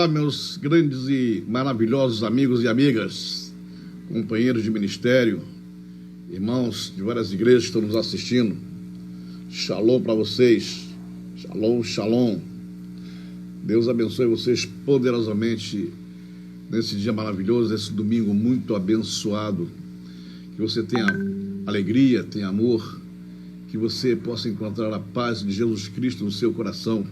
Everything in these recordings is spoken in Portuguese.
Olá, meus grandes e maravilhosos amigos e amigas, companheiros de ministério, irmãos de várias igrejas que estão nos assistindo. Shalom para vocês. Shalom, shalom. Deus abençoe vocês poderosamente nesse dia maravilhoso, nesse domingo muito abençoado. Que você tenha alegria, tenha amor, que você possa encontrar a paz de Jesus Cristo no seu coração.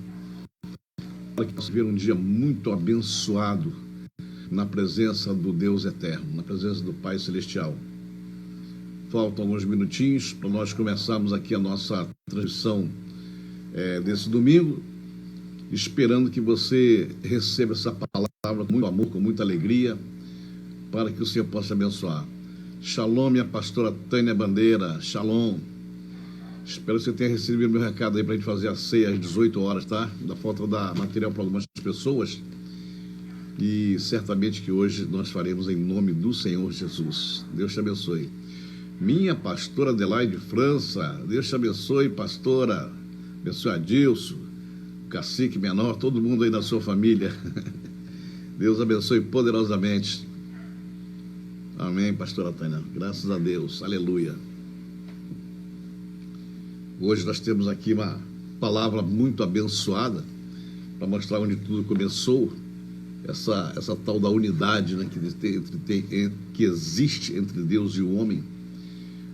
Para que possa ver um dia muito abençoado na presença do Deus eterno, na presença do Pai Celestial. Faltam alguns minutinhos para nós começarmos aqui a nossa transmissão desse domingo, esperando que você receba essa palavra com muito amor, com muita alegria, para que o Senhor possa abençoar. Shalom, minha pastora Tânia Bandeira, shalom. Espero que você tenha recebido meu recado aí para a gente fazer a ceia às 18 horas, tá? Ainda falta dar material para algumas pessoas. E certamente que hoje nós faremos em nome do Senhor Jesus. Deus te abençoe. Minha pastora Adelaide França, Deus te abençoe, pastora. Abençoe Adilson, cacique menor, todo mundo aí da sua família. Deus abençoe poderosamente. Amém, pastora Tânia. Graças a Deus. Aleluia. Hoje nós temos aqui uma palavra muito abençoada para mostrar onde tudo começou, essa tal da unidade, né, que existe entre Deus e o homem.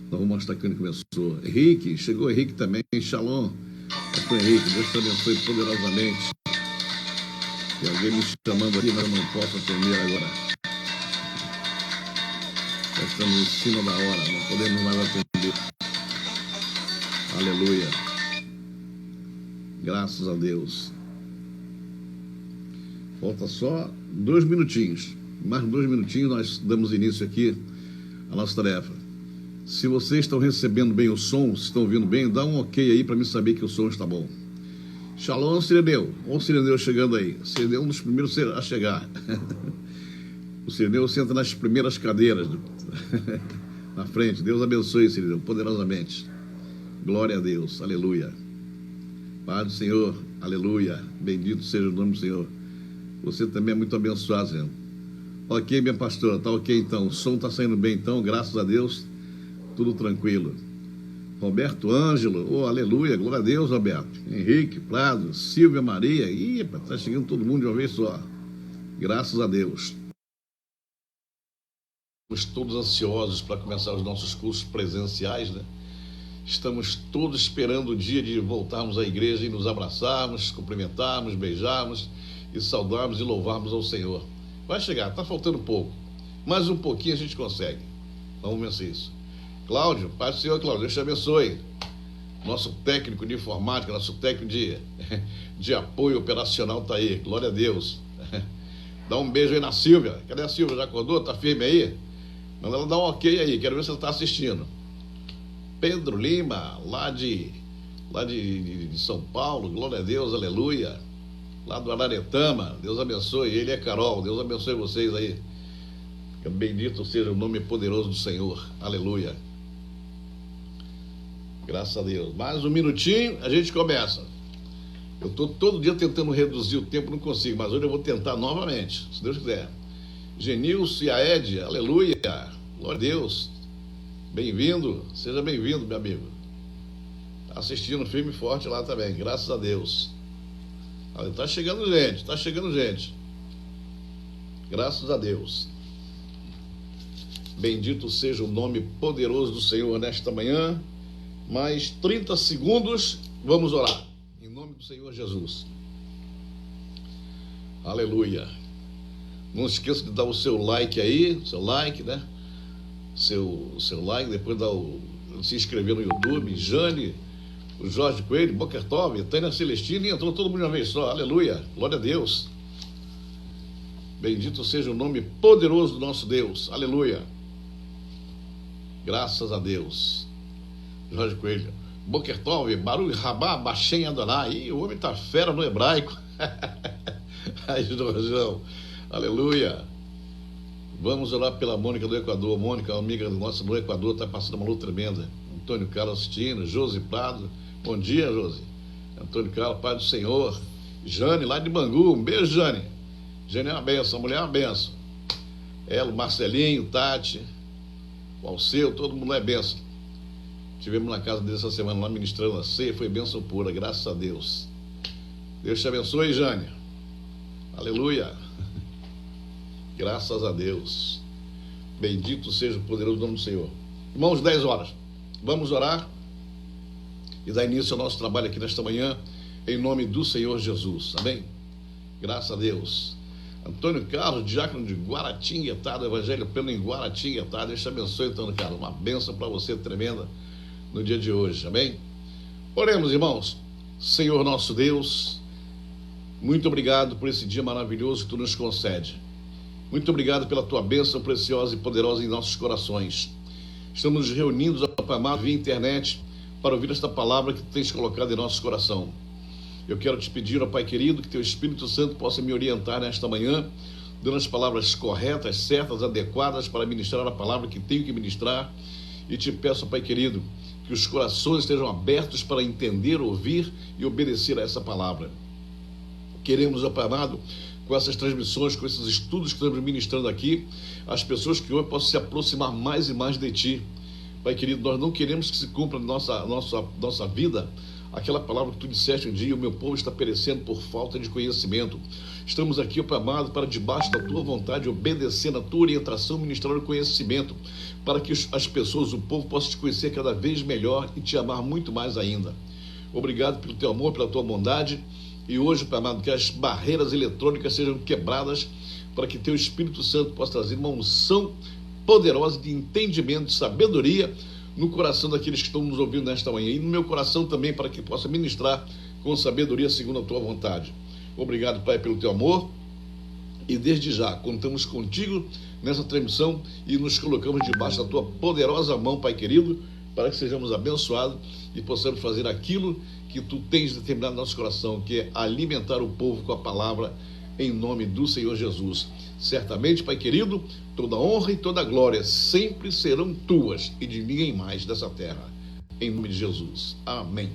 Nós vamos mostrar quando começou. Henrique, chegou Henrique também, shalom. Pastor Henrique, Deus te abençoe poderosamente. Tem alguém me chamando aqui, mas eu não posso atender agora. Já estamos em cima da hora, não podemos mais atender. Aleluia. Graças a Deus. Falta só 2 minutinhos. Mais 2 minutinhos nós damos início aqui à nossa tarefa. Se vocês estão recebendo bem o som, se estão ouvindo bem, dá um ok aí para mim saber que o som está bom. Shalom, Sireneu. Olha o Sireneu chegando aí. O Sireneu é um dos primeiros a chegar. O Sireneu senta nas primeiras cadeiras na frente. Deus abençoe, Sireneu, poderosamente. Glória a Deus, aleluia. Pai do Senhor, aleluia. Bendito seja o nome do Senhor. Você também é muito abençoado, Senhor. Ok, minha pastora, tá ok então. O som tá saindo bem então, graças a Deus. Tudo tranquilo. Roberto Ângelo, oh, aleluia, glória a Deus, Roberto. Henrique, Prado, Silvia Maria. Ih, tá chegando todo mundo de uma vez só. Graças a Deus. Estamos todos ansiosos para começar os nossos cursos presenciais, né? Estamos todos esperando o dia de voltarmos à igreja e nos abraçarmos, cumprimentarmos, beijarmos e saudarmos e louvarmos ao Senhor. Vai chegar, está faltando pouco. Mais um pouquinho a gente consegue. Vamos vencer isso. Cláudio, Pai do Senhor, Cláudio, Deus te abençoe. Nosso técnico de informática, nosso técnico de apoio operacional está aí. Glória a Deus. Dá um beijo aí na Silvia. Cadê a Silvia? Já acordou? Está firme aí? Manda ela dar um ok aí. Quero ver se ela está assistindo. Pedro Lima, lá de São Paulo, glória a Deus, aleluia. Lá do Araretama, Deus abençoe. Ele é Carol, Deus abençoe vocês aí. Bendito seja o nome poderoso do Senhor, aleluia. Graças a Deus. Mais um minutinho, a gente começa. Eu estou todo dia tentando reduzir o tempo, não consigo, mas hoje eu vou tentar novamente, se Deus quiser. Genilson e a Ed, aleluia, glória a Deus. Bem-vindo, seja bem-vindo, meu amigo. Está assistindo firme e forte lá também, graças a Deus. Está chegando gente, está chegando gente. Graças a Deus. Bendito seja o nome poderoso do Senhor nesta manhã. Mais 30 segundos, vamos orar. Em nome do Senhor Jesus. Aleluia. Não esqueça de dar o seu like aí, seu like, né? Seu like, depois se inscrever no YouTube. Jane, o Jorge Coelho, Bokertov, Tânia Celestina, e entrou todo mundo de uma vez só, aleluia, glória a Deus. Bendito seja o nome poderoso do nosso Deus, aleluia. Graças a Deus. Jorge Coelho, Bokertov, Baruch Rabá, Bashem Adonai. Ih, o homem tá fera no hebraico. Ai, Jorjão, aleluia. Vamos orar pela Mônica do Equador. Mônica, amiga nossa do Equador, está passando uma luta tremenda. Antônio Carlos assistindo, Josi Prado. Bom dia, Josi. Antônio Carlos, Pai do Senhor. Jane, lá de Bangu. Um beijo, Jane. Gênia é uma benção, a mulher é uma benção. Ela, o Marcelinho, Tati, o Alceu, todo mundo é benção. Estivemos na casa dele essa semana lá ministrando a ceia, foi bênção pura, graças a Deus. Deus te abençoe, Jânia. Aleluia. Graças a Deus. Bendito seja o poderoso nome do Senhor. Irmãos, 10 horas. Vamos orar e dar início ao nosso trabalho aqui nesta manhã, em nome do Senhor Jesus. Amém? Graças a Deus. Antônio Carlos, diácono de Guaratinguetá, do Evangelho Pleno em Guaratinguetá. Deus te abençoe, Antônio Carlos. Uma bênção para você tremenda no dia de hoje. Amém? Oremos, irmãos. Senhor nosso Deus, muito obrigado por esse dia maravilhoso que tu nos concede. Muito obrigado pela tua bênção preciosa e poderosa em nossos corações. Estamos nos reunindo, Pai amado, via internet, para ouvir esta palavra que tu tens colocado em nosso coração. Eu quero te pedir, ó Pai querido, que teu Espírito Santo possa me orientar nesta manhã, dando as palavras corretas, certas, adequadas para ministrar a palavra que tenho que ministrar. E te peço, Pai querido, que os corações estejam abertos para entender, ouvir e obedecer a essa palavra. Queremos, ó Pai amado, com essas transmissões, com esses estudos que estamos ministrando aqui, as pessoas que hoje possam se aproximar mais e mais de Ti. Pai querido, nós não queremos que se cumpra na nossa vida aquela palavra que Tu disseste um dia: o meu povo está perecendo por falta de conhecimento. Estamos aqui, ó Pai amado, para debaixo da Tua vontade, obedecendo a Tua orientação, ministrar o conhecimento, para que as pessoas, o povo, possam Te conhecer cada vez melhor e Te amar muito mais ainda. Obrigado pelo Teu amor, pela Tua bondade. E hoje, Pai amado, que as barreiras eletrônicas sejam quebradas para que Teu Espírito Santo possa trazer uma unção poderosa de entendimento, de sabedoria no coração daqueles que estão nos ouvindo nesta manhã. E no meu coração também, para que possa ministrar com sabedoria segundo a Tua vontade. Obrigado, Pai, pelo Teu amor. E desde já, contamos contigo nessa transmissão e nos colocamos debaixo da Tua poderosa mão, Pai querido, para que sejamos abençoados e possamos fazer aquilo que Tu tens determinado no nosso coração, que é alimentar o povo com a palavra, em nome do Senhor Jesus. Certamente, Pai querido, toda honra e toda glória sempre serão Tuas e de ninguém mais dessa terra, em nome de Jesus. Amém.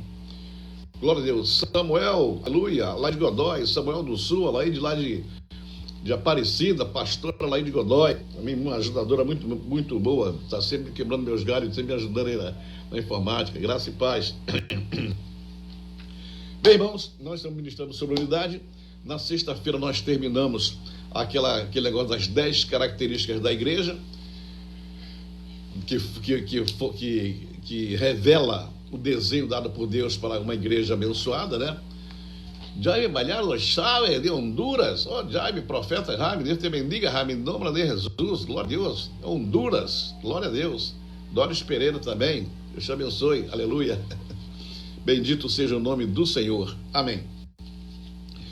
Glória a Deus. Samuel, aleluia, lá de Godói, Samuel do Sul, lá de Aparecida, pastora lá de Godói, uma ajudadora muito boa, está sempre quebrando meus galhos, sempre me ajudando aí na informática. Graça e paz. Bem, irmãos, nós estamos ministrando sobre unidade. Na sexta-feira nós terminamos aquele negócio das 10 características da igreja, que revela o desenho dado por Deus para uma igreja abençoada, né? Jaime Malhar Chave de Honduras, Jaime, profeta Jaime, Deus te bendiga, Jaime, em nome de Jesus, glória a Deus. Honduras, glória a Deus. Doris Pereira também, Deus te abençoe, aleluia. Bendito seja o nome do Senhor, amém.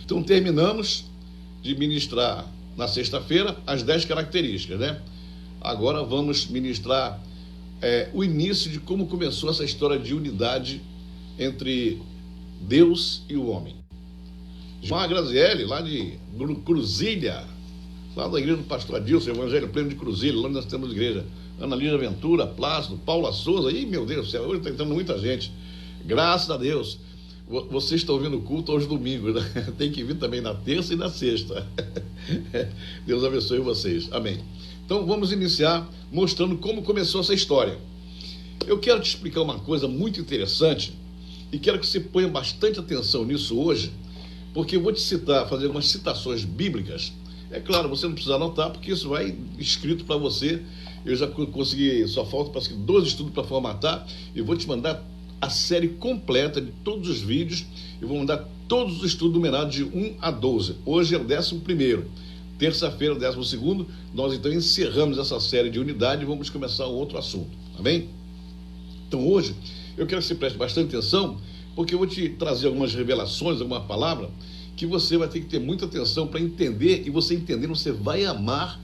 Então terminamos de ministrar na sexta-feira as 10 características, né? Agora vamos ministrar o início de como começou essa história de unidade entre Deus e o homem. João Grazielli, lá de Cruzilha, lá da igreja do pastor Adilson, Evangelho Pleno de Cruzilha, lá nós temos igreja. Ana Lígia Ventura, Plácido, Paula Souza, meu Deus do céu, hoje está entrando muita gente. Graças a Deus. Vocês estão ouvindo o culto aos domingos, né? Tem que vir também na terça e na sexta. Deus abençoe vocês. Amém. Então vamos iniciar mostrando como começou essa história. Eu quero te explicar uma coisa muito interessante e quero que você ponha bastante atenção nisso hoje, porque eu vou te citar, fazer algumas citações bíblicas. É claro, você não precisa anotar, porque isso vai escrito para você. Eu já consegui, só falta parece que 12 estudos para formatar, e vou te mandar a série completa de todos os vídeos. Eu vou mandar todos os estudos numerados de 1 a 12. Hoje é o 11º. Terça-feira, o 12º. Nós então encerramos essa série de unidade e vamos começar um outro assunto. Tá bem? Então hoje eu quero que você preste bastante atenção, porque eu vou te trazer algumas revelações, alguma palavra, que você vai ter que ter muita atenção para entender, e você entendendo, você vai amar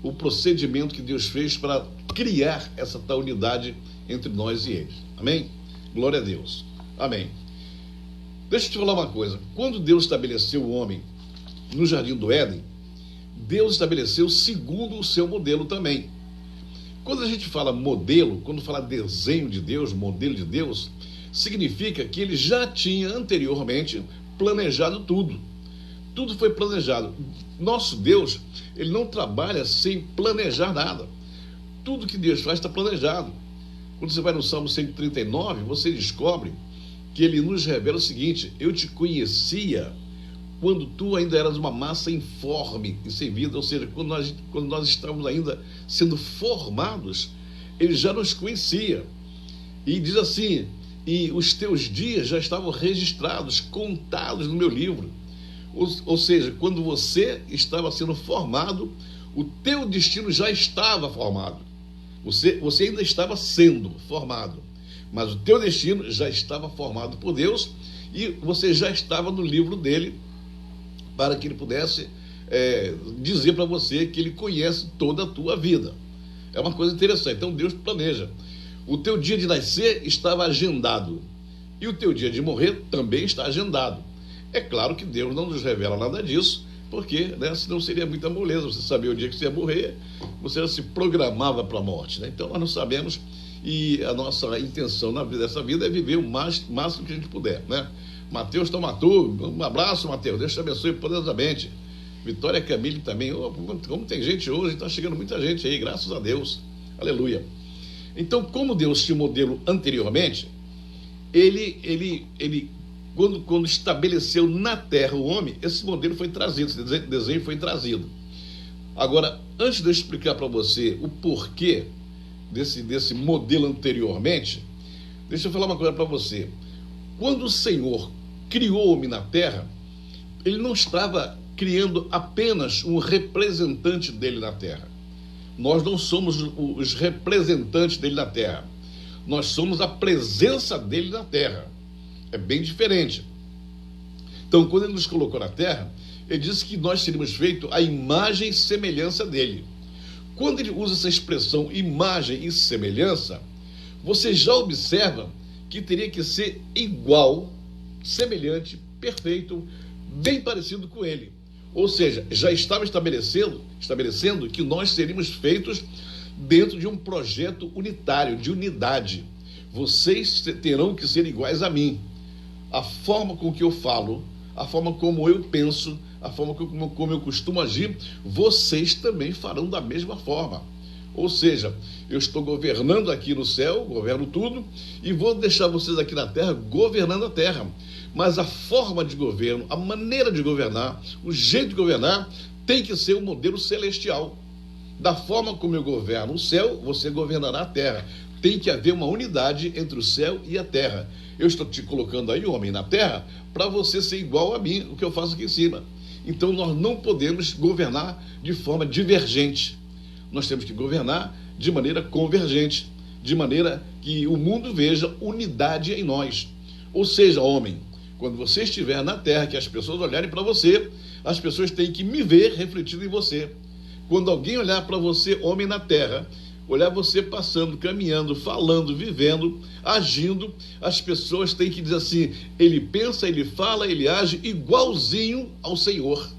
o procedimento que Deus fez para criar essa tal unidade entre nós e eles. Amém? Glória a Deus. Amém. Deixa eu te falar uma coisa. Quando Deus estabeleceu o homem no Jardim do Éden, Deus estabeleceu segundo o seu modelo também. Quando a gente fala modelo, quando fala desenho de Deus, modelo de Deus, significa que ele já tinha anteriormente planejado tudo. tudo foi planejado. Nosso Deus, ele não trabalha sem planejar nada. Tudo que Deus faz está planejado. Quando você vai no Salmo 139, você descobre que ele nos revela o seguinte: eu te conhecia quando tu ainda eras uma massa informe e sem vida, ou seja, quando nós estávamos ainda sendo formados, ele já nos conhecia. E diz assim: e os teus dias já estavam registrados, contados no meu livro. Ou seja, quando você estava sendo formado, o teu destino já estava formado. Você ainda estava sendo formado, mas o teu destino já estava formado por Deus e você já estava no livro dele, para que ele pudesse dizer para você que ele conhece toda a tua vida. É uma coisa interessante. Então Deus planeja. O teu dia de nascer estava agendado e o teu dia de morrer também está agendado. É claro que Deus não nos revela nada disso, porque, né, senão seria muita moleza. Você sabia o dia que você ia morrer, você já se programava para a morte, né? Então nós não sabemos, e a nossa intenção na vida dessa vida é viver o máximo que a gente puder, né? Mateus Tomatou, um abraço, Mateus, Deus te abençoe poderosamente. Vitória Camille também. Oh, como tem gente hoje, está chegando muita gente aí, graças a Deus, aleluia. Então, como Deus tinha um modelo anteriormente, ele quando estabeleceu na terra o homem, esse modelo foi trazido, esse desenho foi trazido. Agora, antes de eu explicar para você o porquê desse modelo anteriormente, deixa eu falar uma coisa para você. Quando o Senhor criou o homem na terra, ele não estava criando apenas um representante dele na terra. Nós não somos os representantes dele na terra. Nós somos a presença dele na terra. É bem diferente. Então, quando ele nos colocou na terra, ele disse que nós seríamos feitos à imagem e semelhança dele. Quando ele usa essa expressão imagem e semelhança, você já observa que teria que ser igual, semelhante, perfeito, bem parecido com ele. Ou seja, já estava estabelecendo que nós seríamos feitos dentro de um projeto unitário, de unidade. Vocês terão que ser iguais a mim. A forma com que eu falo, a forma como eu penso, a forma como eu costumo agir, vocês também farão da mesma forma. Ou seja, eu estou governando aqui no céu, governo tudo, e vou deixar vocês aqui na terra governando a terra. Mas a forma de governo, a maneira de governar, o jeito de governar, tem que ser um modelo celestial. Da forma como eu governo o céu, você governará a terra. Tem que haver uma unidade entre o céu e a terra. Eu estou te colocando aí, homem, na terra, para você ser igual a mim, o que eu faço aqui em cima. Então nós não podemos governar de forma divergente. Nós temos que governar de maneira convergente, de maneira que o mundo veja unidade em nós. Ou seja, homem, quando você estiver na terra, que as pessoas olharem para você, as pessoas têm que me ver refletido em você. Quando alguém olhar para você, homem na terra, olhar você passando, caminhando, falando, vivendo, agindo, as pessoas têm que dizer assim: ele pensa, ele fala, ele age igualzinho ao Senhor.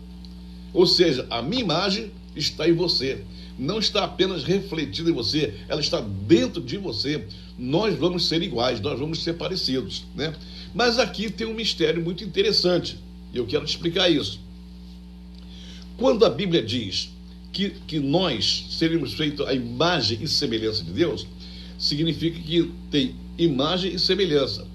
Ou seja, a minha imagem está em você, não está apenas refletida em você, ela está dentro de você. Nós vamos ser iguais, nós vamos ser parecidos, né? Mas aqui tem um mistério muito interessante, e eu quero te explicar isso. Quando a Bíblia diz que nós seríamos feitos à imagem e semelhança de Deus, significa que tem imagem e semelhança.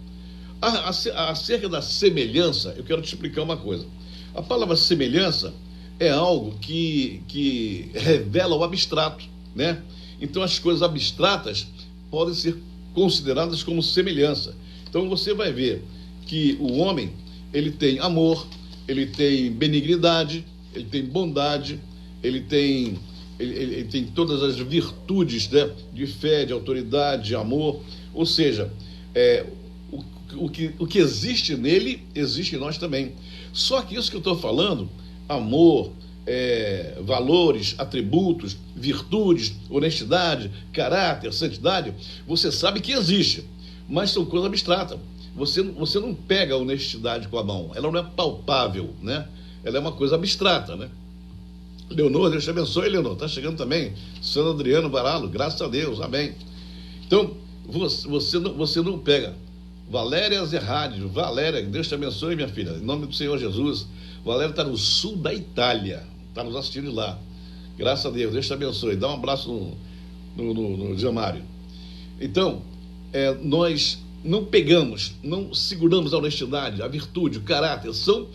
Acerca da semelhança, eu quero te explicar uma coisa. A palavra semelhança é algo que revela o abstrato, né? Então as coisas abstratas podem ser consideradas como semelhança. Então você vai ver que o homem, ele tem amor, ele tem benignidade, ele tem bondade, ele tem todas as virtudes, né, de fé, de autoridade, de amor. Ou seja, o que existe nele, existe em nós também. Só que isso que eu estou falando, amor, valores, atributos, virtudes, honestidade, caráter, santidade, você sabe que existe, mas são coisas abstratas. Você não pega a honestidade com a mão, ela não é palpável, né? Ela é uma coisa abstrata, né? Leonor, Deus te abençoe, Leonor, está chegando também. Sandro Adriano Baralo, graças a Deus, amém. Então, você não pega, Valéria Zerradi. Valéria, Deus te abençoe, minha filha, em nome do Senhor Jesus. Valéria está no sul da Itália, está nos assistindo de lá. Graças a Deus, Deus te abençoe. Dá um abraço no Jamário. Então, nós não pegamos, não seguramos a honestidade, a virtude, o caráter. São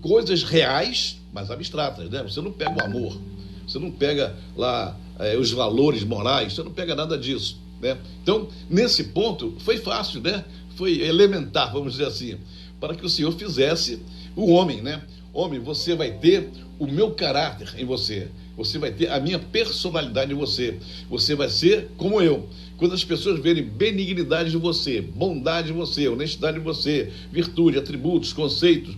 coisas reais, mas abstratas, né? Você não pega o amor, você não pega lá os valores morais, você não pega nada disso, né? Então, nesse ponto, foi fácil, né? Foi elementar, vamos dizer assim, para que o Senhor fizesse o homem, né? Homem, você vai ter o meu caráter em você, você vai ter a minha personalidade em você, você vai ser como eu. Quando as pessoas verem benignidade em você, bondade em você, honestidade em você, virtude, atributos, conceitos,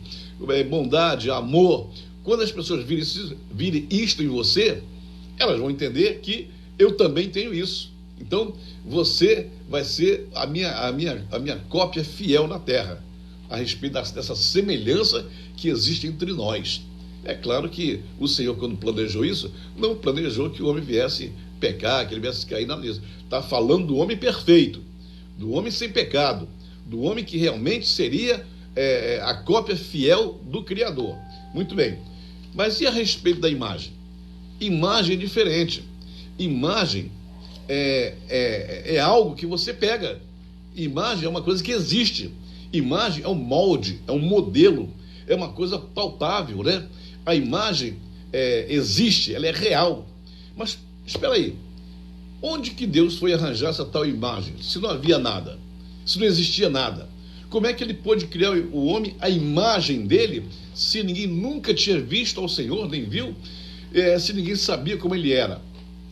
bondade, amor, quando as pessoas virem isto em você, elas vão entender que eu também tenho isso. Então, você vai ser a minha cópia fiel na terra, a respeito dessa semelhança que existe entre nós. É claro que o Senhor, quando planejou isso, não planejou que o homem viesse pecar, que ele viesse cair na lista. Está falando do homem perfeito, do homem sem pecado, do homem que realmente seria a cópia fiel do Criador. Muito bem. Mas e a respeito da imagem? Imagem é diferente. Imagem é algo que você pega. Imagem é uma coisa que existe. Imagem é um molde, é um modelo, é uma coisa palpável, né? A imagem existe, ela é real. Mas, espera aí, onde que Deus foi arranjar essa tal imagem? Se não havia nada, se não existia nada, como é que ele pôde criar o homem, a imagem dele, se ninguém nunca tinha visto ao Senhor, nem viu, se ninguém sabia como ele era?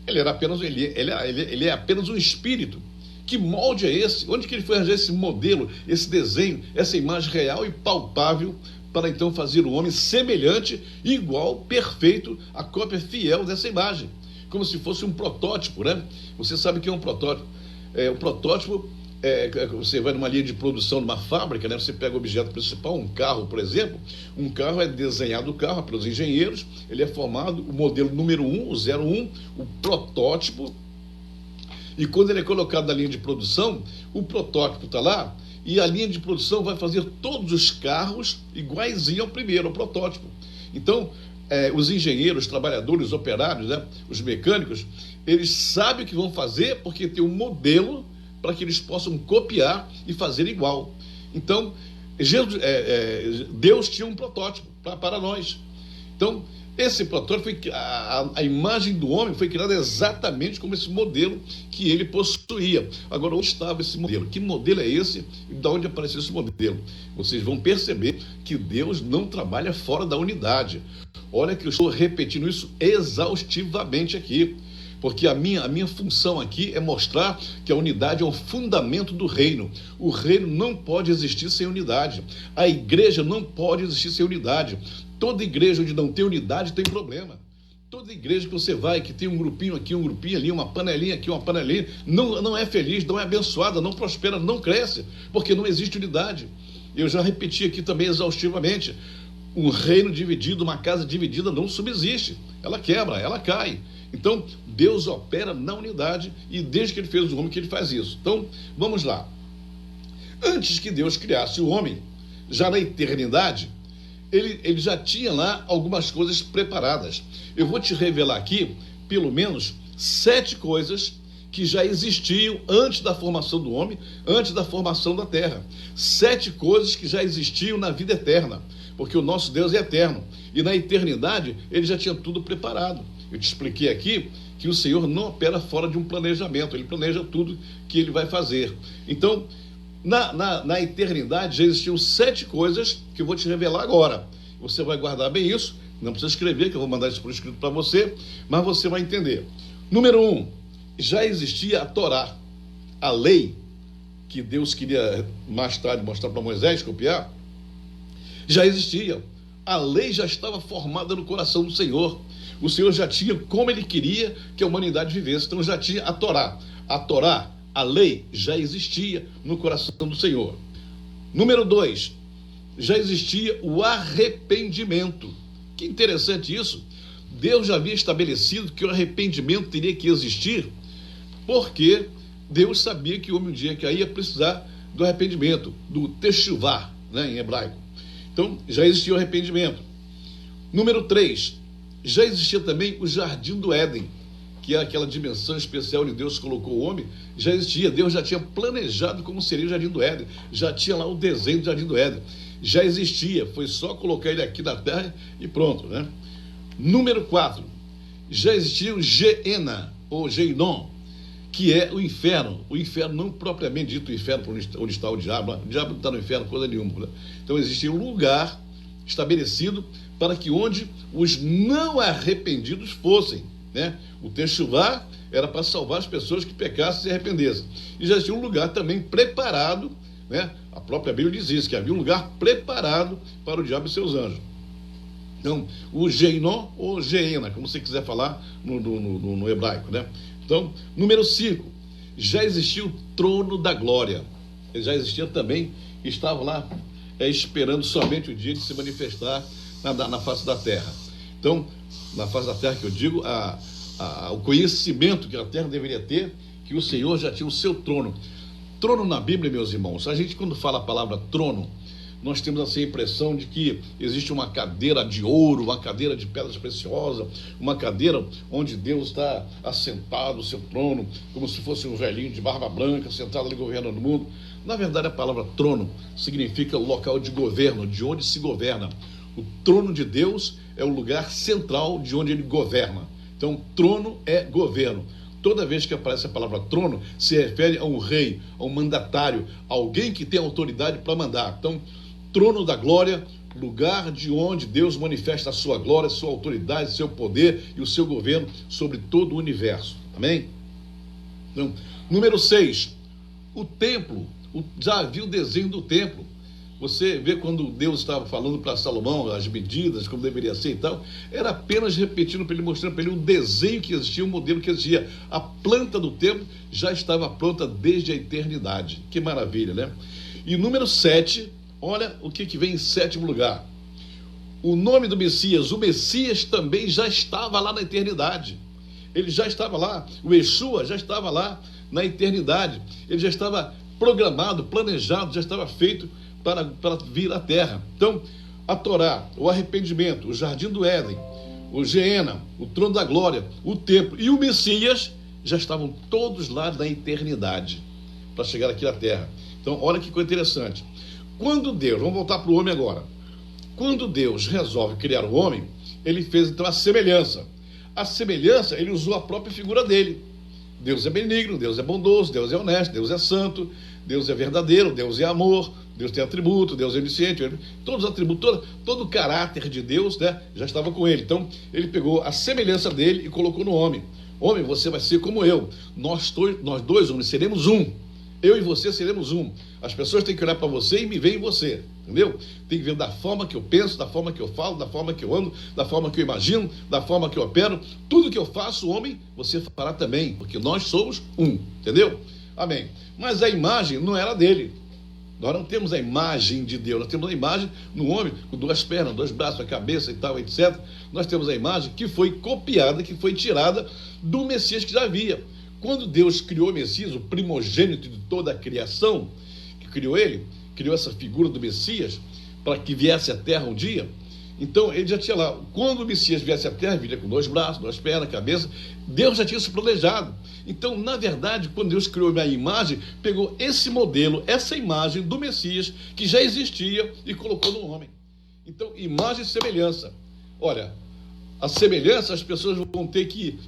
Ele era apenas, ele é apenas um espírito. Que molde é esse? Onde que ele foi arranjar esse modelo, esse desenho, essa imagem real e palpável para então fazer o homem semelhante, igual, perfeito, a cópia fiel dessa imagem? Como se fosse um protótipo, né? Você sabe o que é um protótipo? O protótipo você vai numa linha de produção, numa fábrica, né? Você pega o objeto principal, um carro, por exemplo. Um carro é desenhado, o carro pelos engenheiros, ele é formado, o modelo número 1, o 01, o protótipo. E quando ele é colocado na linha de produção, o protótipo está lá e a linha de produção vai fazer todos os carros iguaizinho ao primeiro, ao protótipo. Então, os engenheiros, os trabalhadores, os operários, né, os mecânicos, eles sabem o que vão fazer porque tem um modelo para que eles possam copiar e fazer igual. Então, Deus tinha um protótipo para nós. Então, esse protótipo, a imagem do homem foi criada exatamente como esse modelo que ele possuía. Agora, onde estava esse modelo? Que modelo é esse e de onde apareceu esse modelo? Vocês vão perceber que Deus não trabalha fora da unidade. Olha que eu estou repetindo isso exaustivamente aqui, porque a minha função aqui é mostrar que a unidade é o fundamento do reino. O reino não pode existir sem unidade. A igreja não pode existir sem unidade. Toda igreja onde não tem unidade tem problema. Toda igreja que você vai, que tem um grupinho aqui, um grupinho ali, uma panelinha aqui, uma panelinha, não é feliz, não é abençoada, não prospera, não cresce, porque não existe unidade. Eu já repeti aqui também exaustivamente, um reino dividido, uma casa dividida não subsiste, ela quebra, ela cai. Então, Deus opera na unidade e desde que ele fez o homem que ele faz isso. Então, vamos lá. Antes que Deus criasse o homem, já na eternidade, ele já tinha lá algumas coisas preparadas. Eu vou te revelar aqui, pelo menos, 7 coisas que já existiam antes da formação do homem, antes da formação da terra. 7 coisas que já existiam na vida eterna, porque o nosso Deus é eterno. E na eternidade, ele já tinha tudo preparado. Eu te expliquei aqui que o Senhor não opera fora de um planejamento, ele planeja tudo que ele vai fazer. Então, na eternidade já existiam 7 coisas que eu vou te revelar agora. Você vai guardar bem isso, não precisa escrever, que eu vou mandar isso por escrito para você, mas você vai entender. Número 1, já existia a Torá, a lei que Deus queria mais tarde mostrar para Moisés, copiar, já existia. A lei já estava formada no coração do Senhor. O Senhor já tinha como ele queria que a humanidade vivesse, então já tinha a Torá. A Torá, a lei, já existia no coração do Senhor. Número 2, já existia o arrependimento. Que interessante isso. Deus já havia estabelecido que o arrependimento teria que existir, porque Deus sabia que o homem um dia que ia precisar do arrependimento, do teshuvá, né, em hebraico. Então, já existia o arrependimento. Número 3, já existia também o Jardim do Éden, que é aquela dimensão especial onde Deus colocou o homem. Já existia, Deus já tinha planejado como seria o Jardim do Éden, já tinha lá o desenho do Jardim do Éden, já existia, foi só colocar ele aqui na terra e pronto, né? Número 4, já existia o Geena, ou Geinom, que é o inferno não propriamente dito o inferno onde está o diabo não está no inferno, coisa nenhuma, né? Então existia um lugar estabelecido para que onde os não arrependidos fossem, né? O teshuvá era para salvar as pessoas que pecassem e se arrependessem, e já existia um lugar também preparado, né? A própria Bíblia diz isso, que havia um lugar preparado para o diabo e seus anjos. Então, o Geinom ou Geena, como você quiser falar no hebraico, né? Então, número 5, já existia o trono da glória. Ele já existia também, estava lá esperando somente o dia de se manifestar na face da terra. Então, na face da terra que eu digo, o conhecimento que a terra deveria ter, que o Senhor já tinha o seu trono. Trono na Bíblia, meus irmãos, a gente quando fala a palavra trono, nós temos assim a impressão de que existe uma cadeira de ouro, uma cadeira de pedras preciosas, uma cadeira onde Deus está assentado no seu trono, como se fosse um velhinho de barba branca, sentado ali governando o mundo. Na verdade, a palavra trono significa local de governo, de onde se governa. O trono de Deus é o lugar central de onde ele governa. Então, trono é governo. Toda vez que aparece a palavra trono, se refere a um rei, a um mandatário, alguém que tem autoridade para mandar. Então, trono da glória, lugar de onde Deus manifesta a sua glória, sua autoridade, seu poder e o seu governo sobre todo o universo. Amém? Então, número 6, o templo. Já havia o desenho do templo. Você vê quando Deus estava falando para Salomão as medidas, como deveria ser e tal, era apenas repetindo para ele, mostrando para ele um desenho que existia, um modelo que existia. A planta do templo já estava pronta desde a eternidade. Que maravilha, né? E número 7, olha o que vem em 7º lugar. O nome do Messias, o Messias também já estava lá na eternidade. Ele já estava lá, o Yeshua já estava lá na eternidade. Ele já estava programado, planejado, já estava feito para vir à terra. Então, a Torá, o arrependimento, o Jardim do Éden, o Geena, o trono da glória, o templo e o Messias já estavam todos lá na eternidade para chegar aqui à terra. Então, olha que coisa interessante. Quando Deus, vamos voltar para o homem agora. Quando Deus resolve criar o homem, ele fez então a semelhança. A semelhança, ele usou a própria figura dele. Deus é benigno, Deus é bondoso, Deus é honesto, Deus é santo, Deus é verdadeiro, Deus é amor, Deus tem atributo, Deus é onisciente, todos os atributos, todo o caráter de Deus, né, já estava com ele. Então, ele pegou a semelhança dele e colocou no homem. Homem, você vai ser como eu. Nós dois, homens, seremos um. Eu e você seremos um. As pessoas têm que olhar para você e me ver em você, entendeu? Tem que ver da forma que eu penso, da forma que eu falo, da forma que eu ando, da forma que eu imagino, da forma que eu opero. Tudo que eu faço, homem, você fará também, porque nós somos um, entendeu? Amém. Mas a imagem não era dele. Nós não temos a imagem de Deus, nós temos a imagem no homem, com 2 pernas, 2 braços, a cabeça e tal, etc. Nós temos a imagem que foi copiada, que foi tirada do Messias que já havia. Quando Deus criou o Messias, o primogênito de toda a criação, que criou ele, criou essa figura do Messias, para que viesse à terra um dia, então ele já tinha lá, quando o Messias viesse à terra, viria com 2 braços, 2 pernas, cabeça, Deus já tinha isso planejado. Então, na verdade, quando Deus criou a imagem, pegou esse modelo, essa imagem do Messias, que já existia, e colocou no homem. Então, imagem e semelhança. Olha, a semelhança as pessoas vão ter que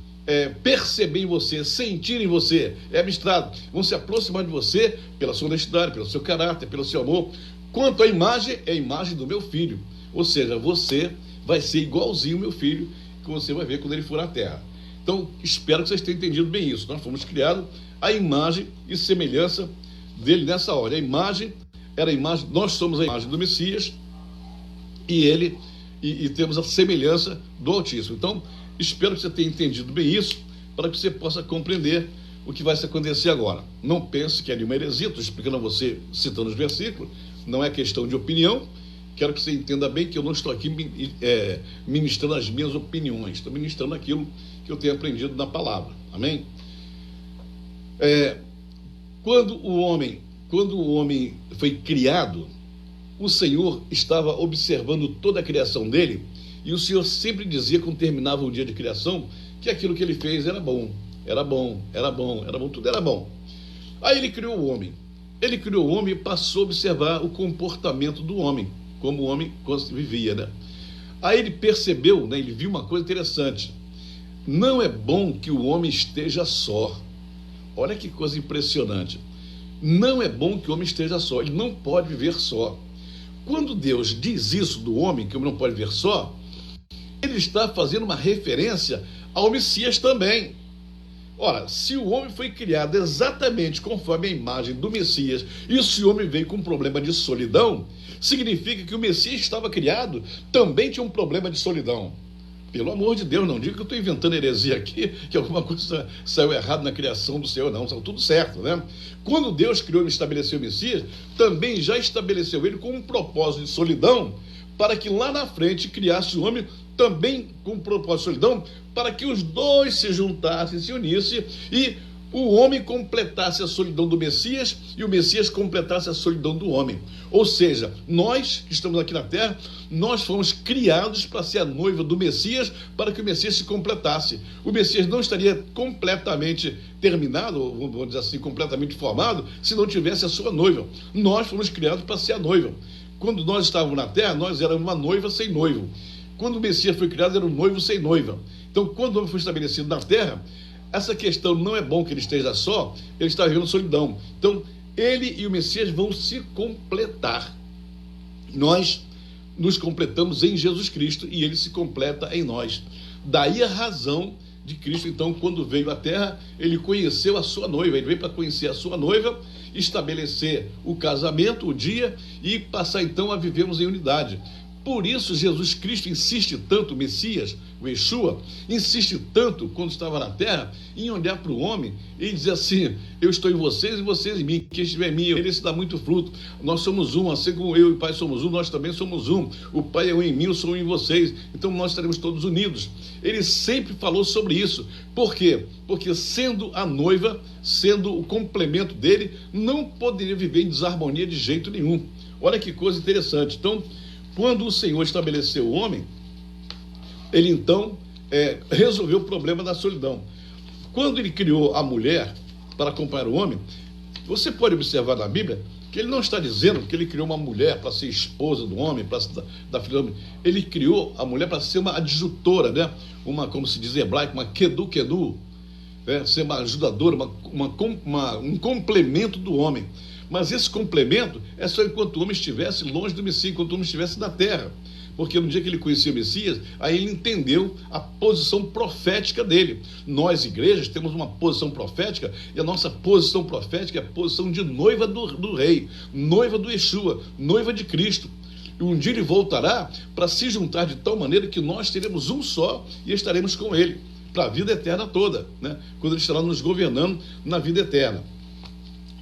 perceber em você, sentir em você, é abstrato, vão se aproximar de você pela sua honestidade, pelo seu caráter, pelo seu amor. Quanto à imagem, é a imagem do meu filho. Ou seja, você vai ser igualzinho ao meu filho, que você vai ver quando ele for à terra. Então, espero que vocês tenham entendido bem isso. Nós fomos criados a imagem e semelhança dele nessa hora. A imagem era a imagem, nós somos a imagem do Messias e ele e temos a semelhança do Altíssimo. Então, espero que você tenha entendido bem isso, para que você possa compreender o que vai se acontecer agora. Não pense que é nenhuma heresia, estou explicando a você, citando os versículos, não é questão de opinião. Quero que você entenda bem que eu não estou aqui ministrando as minhas opiniões, estou ministrando aquilo que eu tenho aprendido na palavra. Amém? Quando quando o homem foi criado, o Senhor estava observando toda a criação dele, e o Senhor sempre dizia, quando terminava o dia de criação, que aquilo que ele fez era bom, era bom, era bom, era bom, tudo era bom. Aí ele criou o homem. Ele criou o homem e passou a observar o comportamento do homem, como o homem vivia, né? Aí ele percebeu, né, ele viu uma coisa interessante. Não é bom que o homem esteja só. Olha que coisa impressionante. Não é bom que o homem esteja só. Ele não pode viver só. Quando Deus diz isso do homem, que o homem não pode viver só, ele está fazendo uma referência ao Messias também. Ora, se o homem foi criado exatamente conforme a imagem do Messias, e se o homem veio com um problema de solidão, significa que o Messias estava criado também tinha um problema de solidão. Pelo amor de Deus, não diga que eu estou inventando heresia aqui, que alguma coisa saiu errado na criação do Senhor, não, saiu tudo certo, né? Quando Deus criou e estabeleceu o Messias, também já estabeleceu ele com um propósito de solidão, para que lá na frente criasse o homem também com um propósito de solidão, para que os dois se juntassem, se unissem, e o homem completasse a solidão do Messias e o Messias completasse a solidão do homem. Ou seja, nós que estamos aqui na terra, nós fomos criados para ser a noiva do Messias, para que o Messias se completasse. O Messias não estaria completamente terminado, ou vamos dizer assim, completamente formado, se não tivesse a sua noiva. Nós fomos criados para ser a noiva. Quando nós estávamos na terra, nós éramos uma noiva sem noivo. Quando o Messias foi criado, era um noivo sem noiva. Então, quando o homem foi estabelecido na terra, essa questão não é bom que ele esteja só, ele está vivendo solidão. Então, ele e o Messias vão se completar. Nós nos completamos em Jesus Cristo e ele se completa em nós. Daí a razão de Cristo, então, quando veio à terra, ele conheceu a sua noiva, ele veio para conhecer a sua noiva, estabelecer o casamento, o dia, e passar então a vivermos em unidade. Por isso Jesus Cristo insiste tanto, o Messias, o Yeshua, insiste tanto quando estava na terra, em olhar para o homem e dizer assim: eu estou em vocês e vocês em mim, quem estiver em mim, ele se dá muito fruto, nós somos um, assim como eu e o Pai somos um, nós também somos um, o Pai é um em mim, eu sou um em vocês, então nós estaremos todos unidos. Ele sempre falou sobre isso. Por quê? Porque sendo a noiva, sendo o complemento dele, não poderia viver em desarmonia de jeito nenhum. Olha que coisa interessante. Então, quando o Senhor estabeleceu o homem, ele então resolveu o problema da solidão. Quando ele criou a mulher para acompanhar o homem, você pode observar na Bíblia que ele não está dizendo que ele criou uma mulher para ser esposa do homem, para da filha do homem. Ele criou a mulher para ser uma adjutora, né? Uma, como se diz em hebraico, uma kedu, né? Ser uma ajudadora, um complemento do homem. Mas esse complemento é só enquanto o homem estivesse longe do Messias, enquanto o homem estivesse na terra. Porque no dia que ele conhecia o Messias, aí ele entendeu a posição profética dele. Nós, igrejas, temos uma posição profética, e a nossa posição profética é a posição de noiva do rei, noiva do Yeshua, noiva de Cristo. E um dia ele voltará para se juntar de tal maneira que nós teremos um só e estaremos com ele, para a vida eterna toda, né? Quando ele estará nos governando na vida eterna.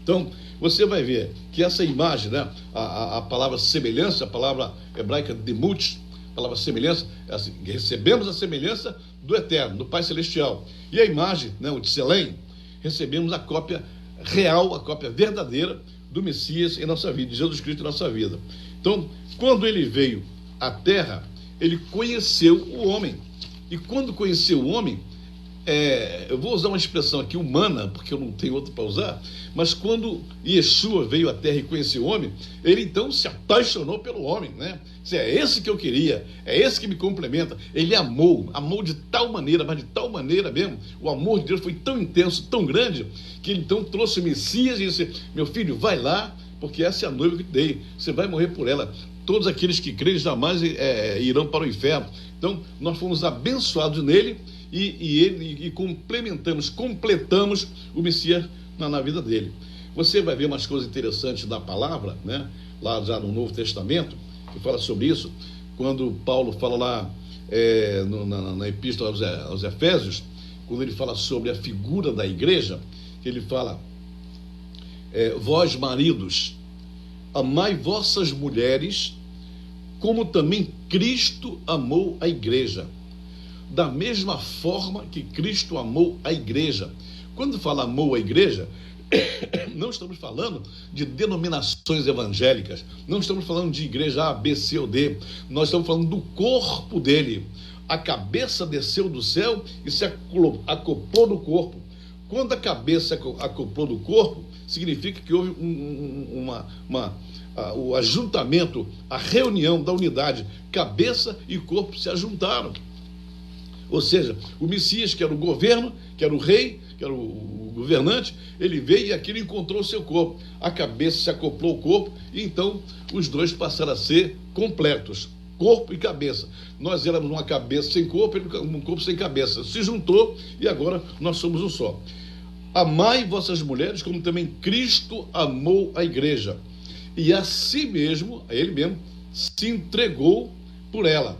Então, você vai ver que essa imagem, né, a palavra semelhança, a palavra hebraica demut, a palavra semelhança, é assim, recebemos a semelhança do Eterno, do Pai Celestial. E a imagem, né, o Tselem, recebemos a cópia real, a cópia verdadeira do Messias em nossa vida, de Jesus Cristo em nossa vida. Então, quando ele veio à Terra, ele conheceu o homem. E quando conheceu o homem, eu vou usar uma expressão aqui humana, porque eu não tenho outra para usar, mas quando Yeshua veio à terra e conheceu o homem, ele então se apaixonou pelo homem, né? É esse que eu queria, é esse que me complementa. Ele amou de tal maneira, mas de tal maneira mesmo, o amor de Deus foi tão intenso, tão grande, que ele então trouxe o Messias e disse: meu filho, vai lá, porque essa é a noiva que te dei, você vai morrer por ela. Todos aqueles que creem jamais irão para o inferno. Então, nós fomos abençoados nele, e completamos o Messias na vida dele. Você vai ver umas coisas interessantes da palavra, né? Lá já no Novo Testamento, que fala sobre isso, quando Paulo fala lá na Epístola aos Efésios, quando ele fala sobre a figura da igreja, ele fala: vós maridos, amai vossas mulheres, como também Cristo amou a igreja, da mesma forma que Cristo amou a igreja. Quando fala amou a igreja, Não estamos falando de denominações evangélicas, não estamos falando de igreja A, B, C ou D, nós estamos falando do corpo dele. A cabeça desceu do céu e se acoplou no corpo. Quando a cabeça acoplou no corpo, significa que houve o ajuntamento, a reunião da unidade. Cabeça e corpo se ajuntaram. Ou seja, o Messias, que era o governo, que era o rei, que era o governante, ele veio e aquilo encontrou o seu corpo. A cabeça se acoplou ao corpo e então os dois passaram a ser completos. Corpo e cabeça. Nós éramos uma cabeça sem corpo e um corpo sem cabeça. Se juntou e agora nós somos um só. Amai vossas mulheres como também Cristo amou a igreja. E a si mesmo, a ele mesmo, se entregou por ela.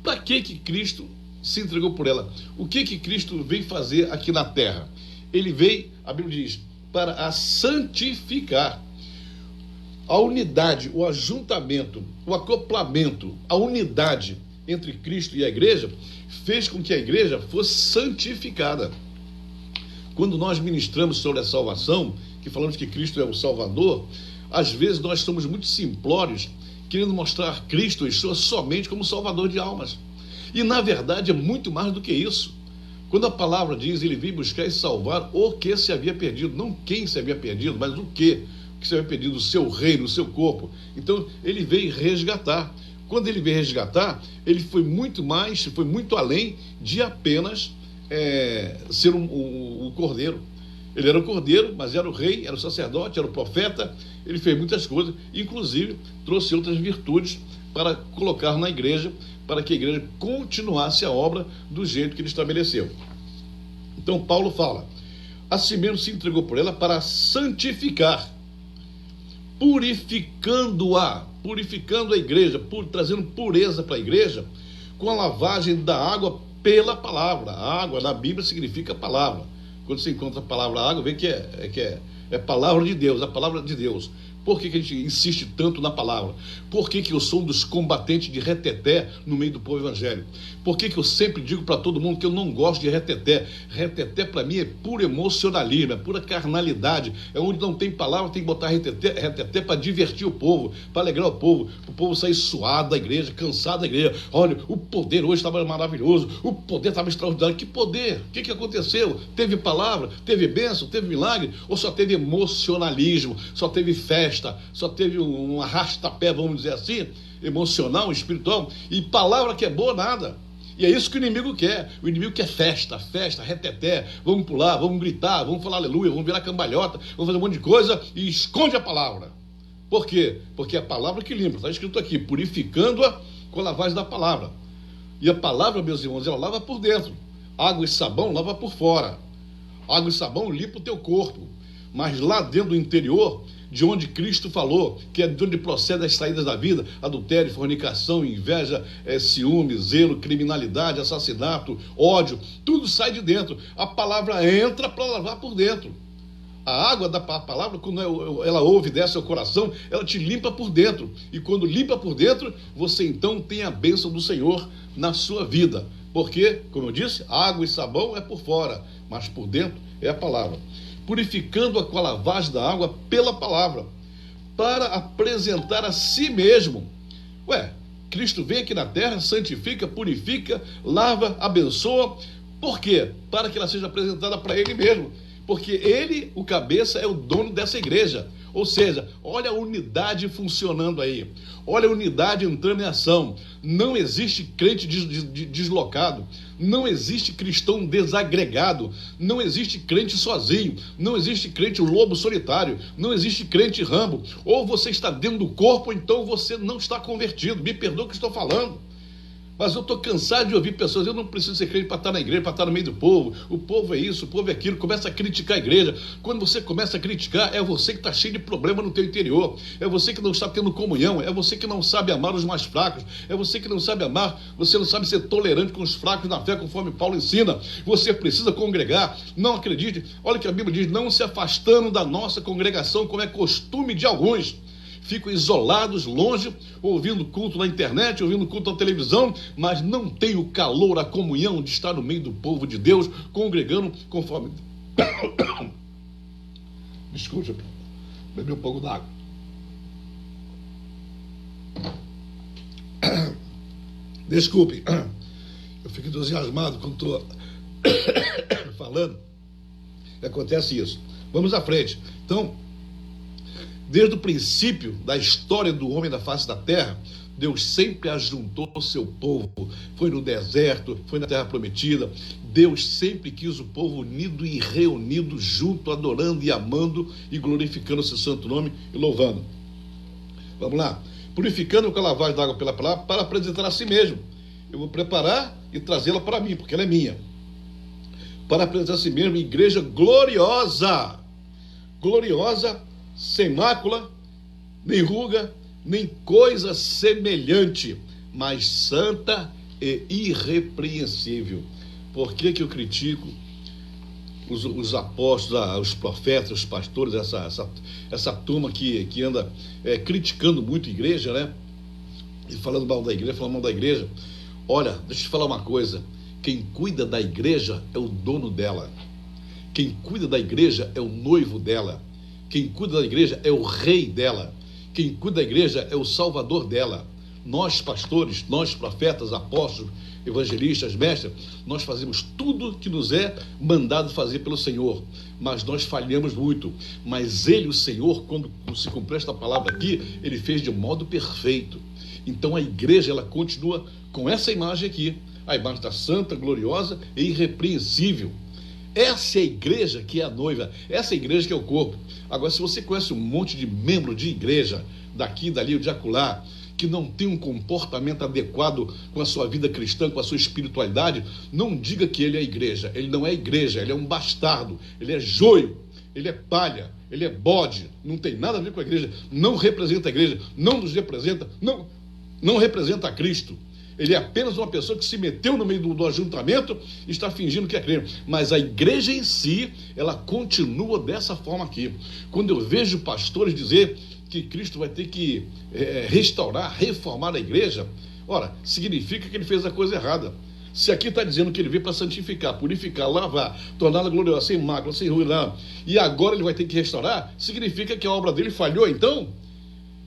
Para que Cristo se entregou por ela? O que Cristo veio fazer aqui na terra? Ele veio, a Bíblia diz, para a santificar. A unidade, o ajuntamento, o acoplamento, a unidade entre Cristo e a igreja fez com que a igreja fosse santificada. Quando nós ministramos sobre a salvação, que falamos que Cristo é o Salvador, às vezes nós somos muito simplórios, querendo mostrar Cristo e Yeshua somente como Salvador de almas. E na verdade é muito mais do que isso. Quando a palavra diz, ele veio buscar e salvar o que se havia perdido, não quem se havia perdido, mas o que se havia perdido, o seu reino, o seu corpo. Então ele veio resgatar. Quando ele veio resgatar, ele foi muito mais, foi muito além de apenas ser um cordeiro. Ele era o cordeiro, mas era o rei, era o sacerdote, era o profeta. Ele fez muitas coisas, inclusive trouxe outras virtudes para colocar na igreja, para que a igreja continuasse a obra do jeito que ele estabeleceu. Então Paulo fala, assim mesmo se entregou por ela para santificar, purificando a igreja, trazendo pureza para a igreja, com a lavagem da água pela palavra. A água na Bíblia significa palavra. Quando você encontra a palavra água, vê que é palavra de Deus, a palavra de Deus. Por que a gente insiste tanto na palavra? Por que eu sou um dos combatentes de reteté no meio do povo evangélico? Por que eu sempre digo para todo mundo que eu não gosto de reteté? Reteté para mim é puro emocionalismo, é pura carnalidade. É onde não tem palavra, tem que botar reteté para divertir o povo, para alegrar o povo sair suado da igreja, cansado da igreja. Olha, o poder hoje estava maravilhoso, o poder estava extraordinário. Que poder? O que aconteceu? Teve palavra? Teve bênção? Teve milagre? Ou só teve emocionalismo? Só teve festa? Só teve um arrasta-pé, vamos dizer assim, emocional, espiritual, e palavra que é boa, nada. E é isso que o inimigo quer. O inimigo quer festa, reteté, vamos pular, vamos gritar, vamos falar aleluia, vamos virar cambalhota, vamos fazer um monte de coisa e esconde a palavra. Por quê? Porque é a palavra que limpa, está escrito aqui, purificando-a com a lavagem da palavra. E a palavra, meus irmãos, ela lava por dentro. Água e sabão lava por fora. Água e sabão limpa o teu corpo. Mas lá dentro do interior, de onde Cristo falou, que é de onde procede as saídas da vida, adultério, fornicação, inveja, ciúme, zelo, criminalidade, assassinato, ódio, tudo sai de dentro. A palavra entra para lavar por dentro. A água da palavra, quando ela ouve, desce ao coração, ela te limpa por dentro. E quando limpa por dentro, você então tem a bênção do Senhor na sua vida. Porque, como eu disse, água e sabão é por fora, mas por dentro é a palavra. Purificando-a com a lavagem da água pela palavra, para apresentar a si mesmo. Cristo vem aqui na terra, santifica, purifica, lava, abençoa. Por quê? Para que ela seja apresentada para Ele mesmo. Porque Ele, o cabeça, é o dono dessa igreja. Ou seja, olha a unidade funcionando aí. Olha a unidade entrando em ação. Não existe crente deslocado. Não existe cristão desagregado. Não existe crente sozinho. Não existe crente lobo solitário. Não existe crente Rambo. Ou você está dentro do corpo, ou então você não está convertido. Me perdoa o que estou falando. Mas eu estou cansado de ouvir pessoas, eu não preciso ser crente para estar na igreja, para estar no meio do povo. O povo é isso, o povo é aquilo. Começa a criticar a igreja. Quando você começa a criticar, é você que está cheio de problema no teu interior. É você que não está tendo comunhão. É você que não sabe amar os mais fracos. É você que não sabe amar. Você não sabe ser tolerante com os fracos na fé, conforme Paulo ensina. Você precisa congregar. Não acredite. Olha o que a Bíblia diz, não se afastando da nossa congregação, como é costume de alguns. Ficam isolados, longe, ouvindo culto na internet, ouvindo culto na televisão, mas não tem o calor, a comunhão de estar no meio do povo de Deus, congregando conforme Escute, bebi um pouco d'água. Desculpe, eu fico entusiasmado quando estou falando. Acontece isso. Vamos à frente. Então, desde o princípio da história do homem da face da terra, Deus sempre ajuntou o seu povo. Foi no deserto, foi na terra prometida. Deus sempre quis o povo unido e reunido junto, adorando e amando e glorificando o seu santo nome e louvando. Vamos lá. Purificando com a lavagem da água pela palavra para apresentar a si mesmo. Eu vou preparar e trazê-la para mim, porque ela é minha. Para apresentar a si mesmo, igreja gloriosa. Gloriosa, sem mácula, nem ruga, nem coisa semelhante, mas santa e irrepreensível. Por que eu critico os apóstolos, os profetas, os pastores, essa turma que anda criticando muito a igreja, né? E falando mal da igreja, Olha, deixa eu te falar uma coisa. Quem cuida da igreja é o dono dela. Quem cuida da igreja é o noivo dela. Quem cuida da igreja é o rei dela. Quem cuida da igreja é o salvador dela. Nós pastores, nós profetas, apóstolos, evangelistas, mestres, nós fazemos tudo que nos é mandado fazer pelo Senhor, mas nós falhamos muito. Mas Ele, o Senhor, quando se cumpre esta palavra aqui, Ele fez de modo perfeito. Então a igreja, ela continua com essa imagem aqui, a imagem da santa, gloriosa e irrepreensível. Essa é a igreja que é a noiva, essa é a igreja que é o corpo. Agora, se você conhece um monte de membro de igreja, daqui, dali, ou de acolá, que não tem um comportamento adequado com a sua vida cristã, com a sua espiritualidade, não diga que ele é igreja. Ele não é igreja, ele é um bastardo, ele é joio, ele é palha, ele é bode, não tem nada a ver com a igreja, não representa a igreja, não nos representa, não representa a Cristo. Ele é apenas uma pessoa que se meteu no meio do ajuntamento e está fingindo que é crente. Mas a igreja em si, ela continua dessa forma aqui. Quando eu vejo pastores dizer que Cristo vai ter que restaurar, reformar a igreja, ora, significa que ele fez a coisa errada. Se aqui está dizendo que ele veio para santificar, purificar, lavar, torná-la gloriosa, sem mácula, sem ruína, e agora ele vai ter que restaurar, significa que a obra dele falhou então?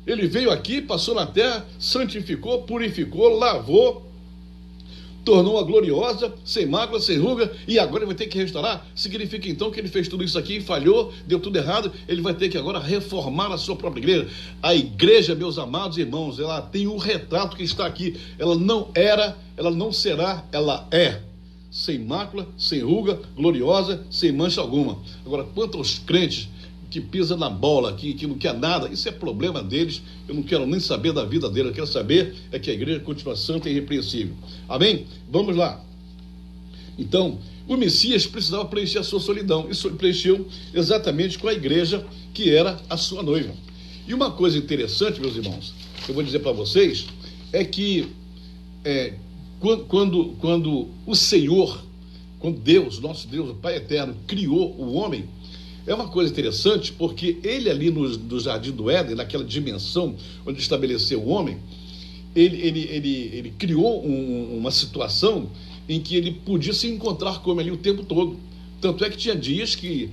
Ele veio aqui, passou na terra, santificou, purificou, lavou, tornou-a gloriosa, sem mácula, sem ruga, e agora ele vai ter que restaurar? Significa então que ele fez tudo isso aqui e falhou, deu tudo errado, ele vai ter que agora reformar a sua própria igreja. A igreja, meus amados irmãos, ela tem um retrato que está aqui. Ela não era, ela não será, ela é. Sem mácula, sem ruga, gloriosa, sem mancha alguma. Agora, quanto aos crentes que pisa na bola, que não quer nada, isso é problema deles. Eu não quero nem saber da vida deles, eu quero saber é que a igreja continua santa e irrepreensível. Amém? Vamos lá. Então, o Messias precisava preencher a sua solidão, e preencheu exatamente com a igreja que era a sua noiva. E uma coisa interessante, meus irmãos, que eu vou dizer para vocês, é que quando o Senhor, quando Deus, nosso Deus, o Pai Eterno, criou o homem, é uma coisa interessante, porque ele ali no Jardim do Éden, naquela dimensão onde estabeleceu o homem, ele criou uma situação em que ele podia se encontrar com o homem ali o tempo todo. Tanto é que tinha dias que,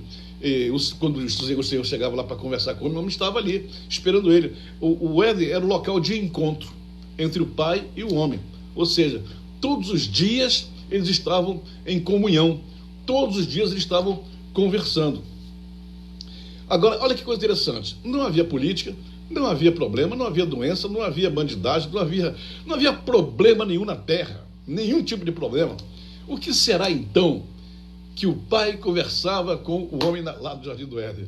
quando o Senhor chegava lá para conversar com o homem estava ali, esperando ele. O Éden era o local de encontro entre o Pai e o homem. Ou seja, todos os dias eles estavam em comunhão, todos os dias eles estavam conversando. Agora, olha que coisa interessante, não havia política, não havia problema, não havia doença, não havia bandidagem, não havia problema nenhum na terra, nenhum tipo de problema. O que será então que o Pai conversava com o homem lá do Jardim do Éden?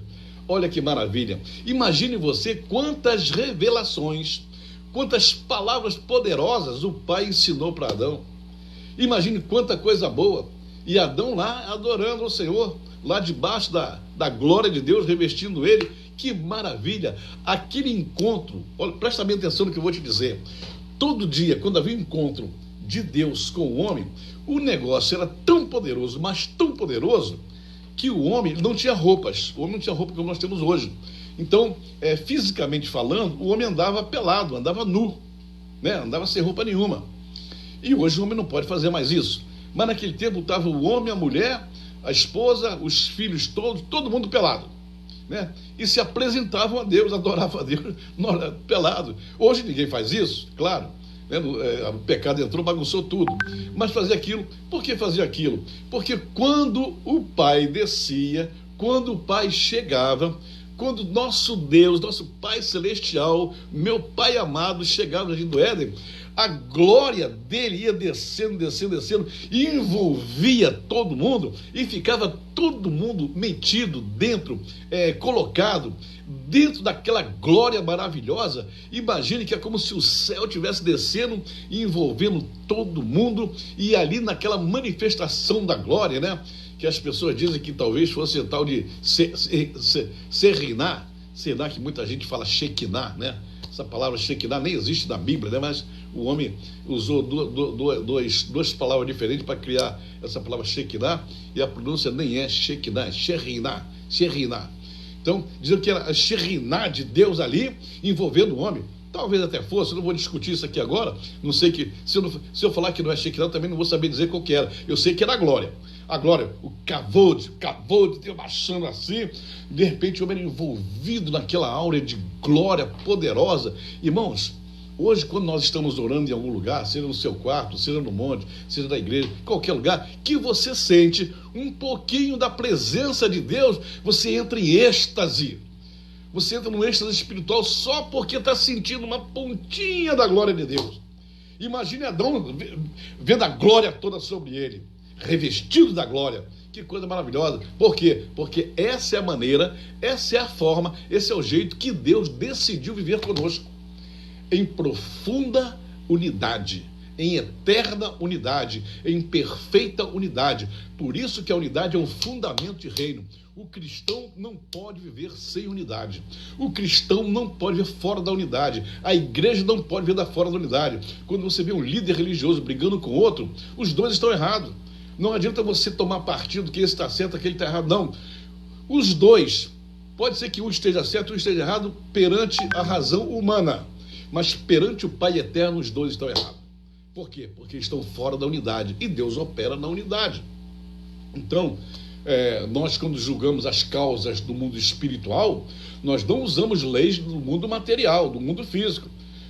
Olha que maravilha, imagine você quantas revelações, quantas palavras poderosas o Pai ensinou para Adão. Imagine quanta coisa boa, e Adão lá adorando o Senhor, lá debaixo da glória de Deus, revestindo ele. Que maravilha, aquele encontro. Olha, presta bem atenção no que eu vou te dizer. Todo dia, quando havia um encontro de Deus com o homem, o negócio era tão poderoso, mas tão poderoso, que o homem não tinha roupas. O homem não tinha roupa como nós temos hoje. Então, fisicamente falando, o homem andava pelado, andava nu, né? Andava sem roupa nenhuma. E hoje o homem não pode fazer mais isso. Mas naquele tempo estava o homem, a mulher, a esposa, os filhos todos, todo mundo pelado. né? E se apresentavam a Deus, adoravam a Deus pelado. Hoje ninguém faz isso, claro, né? O pecado entrou, bagunçou tudo. Mas fazia aquilo. Por que fazia aquilo? Porque quando o Pai descia, quando o Pai chegava, quando nosso Deus, nosso Pai Celestial, meu Pai amado, chegava no Jardim do Éden, a glória dele ia descendo, descendo, descendo, e envolvia todo mundo, e ficava todo mundo metido dentro, colocado dentro daquela glória maravilhosa. Imagine que é como se o céu estivesse descendo e envolvendo todo mundo, e ali naquela manifestação da glória, né? Que as pessoas dizem que talvez fosse tal de Serriná, será que muita gente fala Shekinah, né? Essa palavra Shekinah nem existe na Bíblia, né? Mas o homem usou duas palavras diferentes para criar essa palavra Shekinah, e a pronúncia nem é Shekinah, é Sherinah, Sherinah. Então, dizendo que era a Sherinah de Deus ali, envolvendo o homem. Talvez até fosse, eu não vou discutir isso aqui agora, não sei que, se eu falar que não é Shekinah, eu também não vou saber dizer qual que era. Eu sei que era a glória, o kavod, baixando assim, de repente o homem era envolvido naquela áurea de glória poderosa. Irmãos, hoje quando nós estamos orando em algum lugar, seja no seu quarto, seja no monte, seja na igreja, qualquer lugar, que você sente um pouquinho da presença de Deus, você entra em êxtase. Você entra num êxtase espiritual só porque está sentindo uma pontinha da glória de Deus. Imagine Adão vendo a glória toda sobre ele, revestido da glória. Que coisa maravilhosa. Por quê? Porque essa é a maneira, essa é a forma, esse é o jeito que Deus decidiu viver conosco. Em profunda unidade, em eterna unidade, em perfeita unidade. Por isso que a unidade é um fundamento de reino. O cristão não pode viver sem unidade. O cristão não pode viver fora da unidade. A igreja não pode viver fora da unidade. Quando você vê um líder religioso brigando com outro, os dois estão errados. Não adianta você tomar partido que esse está certo, aquele está errado. Não. Os dois, pode ser que um esteja certo e um esteja errado perante a razão humana. Mas perante o Pai Eterno, os dois estão errados. Por quê? Porque estão fora da unidade. E Deus opera na unidade. Então, nós quando julgamos as causas do mundo espiritual, nós não usamos leis do mundo material, do mundo físico.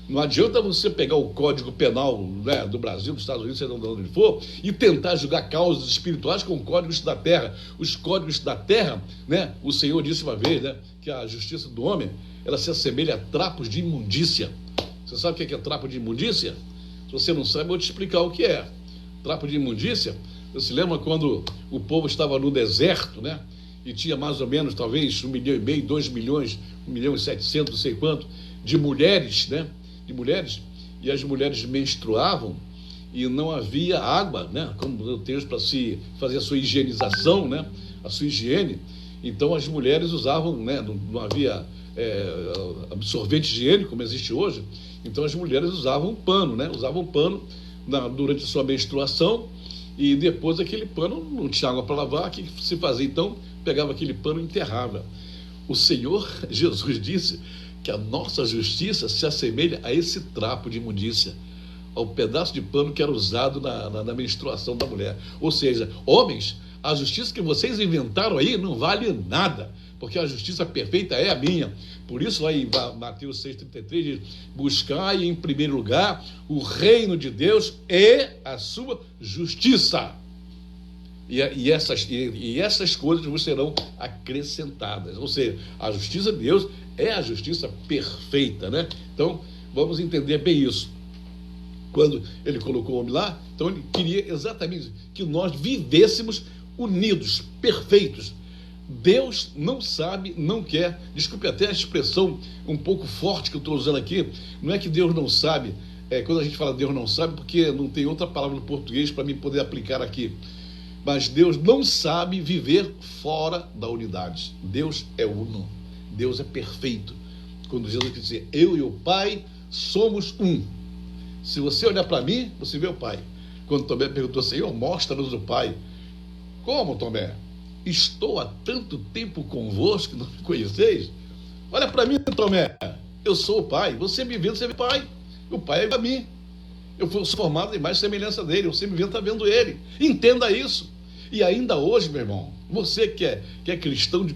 Não adianta você pegar o Código Penal, né, do Brasil, dos Estados Unidos, sei lá de onde for, e tentar julgar causas espirituais com códigos da terra. Os códigos da terra, né, o Senhor disse uma vez, né, que a justiça do homem, ela se assemelha a trapos de imundícia. Você sabe o que é trapo de imundícia? Se você não sabe, eu vou te explicar o que é. Trapo de imundícia, você se lembra quando o povo estava no deserto, né? E tinha mais ou menos, talvez, 1,5 milhão, 2 milhões, 1,7 milhão, não sei quanto, de mulheres, né? De mulheres, e as mulheres menstruavam e não havia água, né? Como eu tenho para se fazer a sua higienização, né? A sua higiene. Então as mulheres usavam, né? Não havia absorvente higiênico como existe hoje. Então as mulheres usavam pano, né? Usavam pano durante a sua menstruação, e depois aquele pano não tinha água para lavar. O que se fazia? Então pegava aquele pano e enterrava. O Senhor Jesus disse que a nossa justiça se assemelha a esse trapo de imundícia, ao pedaço de pano que era usado na menstruação da mulher. Ou seja, homens, a justiça que vocês inventaram aí não vale nada, porque a justiça perfeita é a minha. Por isso lá em Mateus 6,33 diz: buscai em primeiro lugar o reino de Deus e a sua justiça. E essas coisas vos serão acrescentadas. Ou seja, a justiça de Deus é a justiça perfeita, né? Então, vamos entender bem isso. Quando ele colocou o homem lá, então ele queria exatamente que nós vivêssemos unidos, perfeitos. Deus não sabe, não quer, desculpe até a expressão um pouco forte que eu estou usando aqui, não é que Deus não sabe, quando a gente fala Deus não sabe, porque não tem outra palavra no português para mim poder aplicar aqui. Mas Deus não sabe viver fora da unidade. Deus é uno, Deus é perfeito. Quando Jesus diz: eu e o Pai somos um. Se você olhar para mim, você vê o Pai. Quando Tomé perguntou: Senhor, mostra-nos o Pai. Como, Tomé? Estou há tanto tempo convosco que não me conheceis? Olha para mim, Tomé, eu sou o Pai. Você me vê, você vê o Pai. O Pai é para mim. Eu sou formado em mais semelhança dele. Você me vê, está vendo ele. Entenda isso. E ainda hoje, meu irmão, Você que é cristão,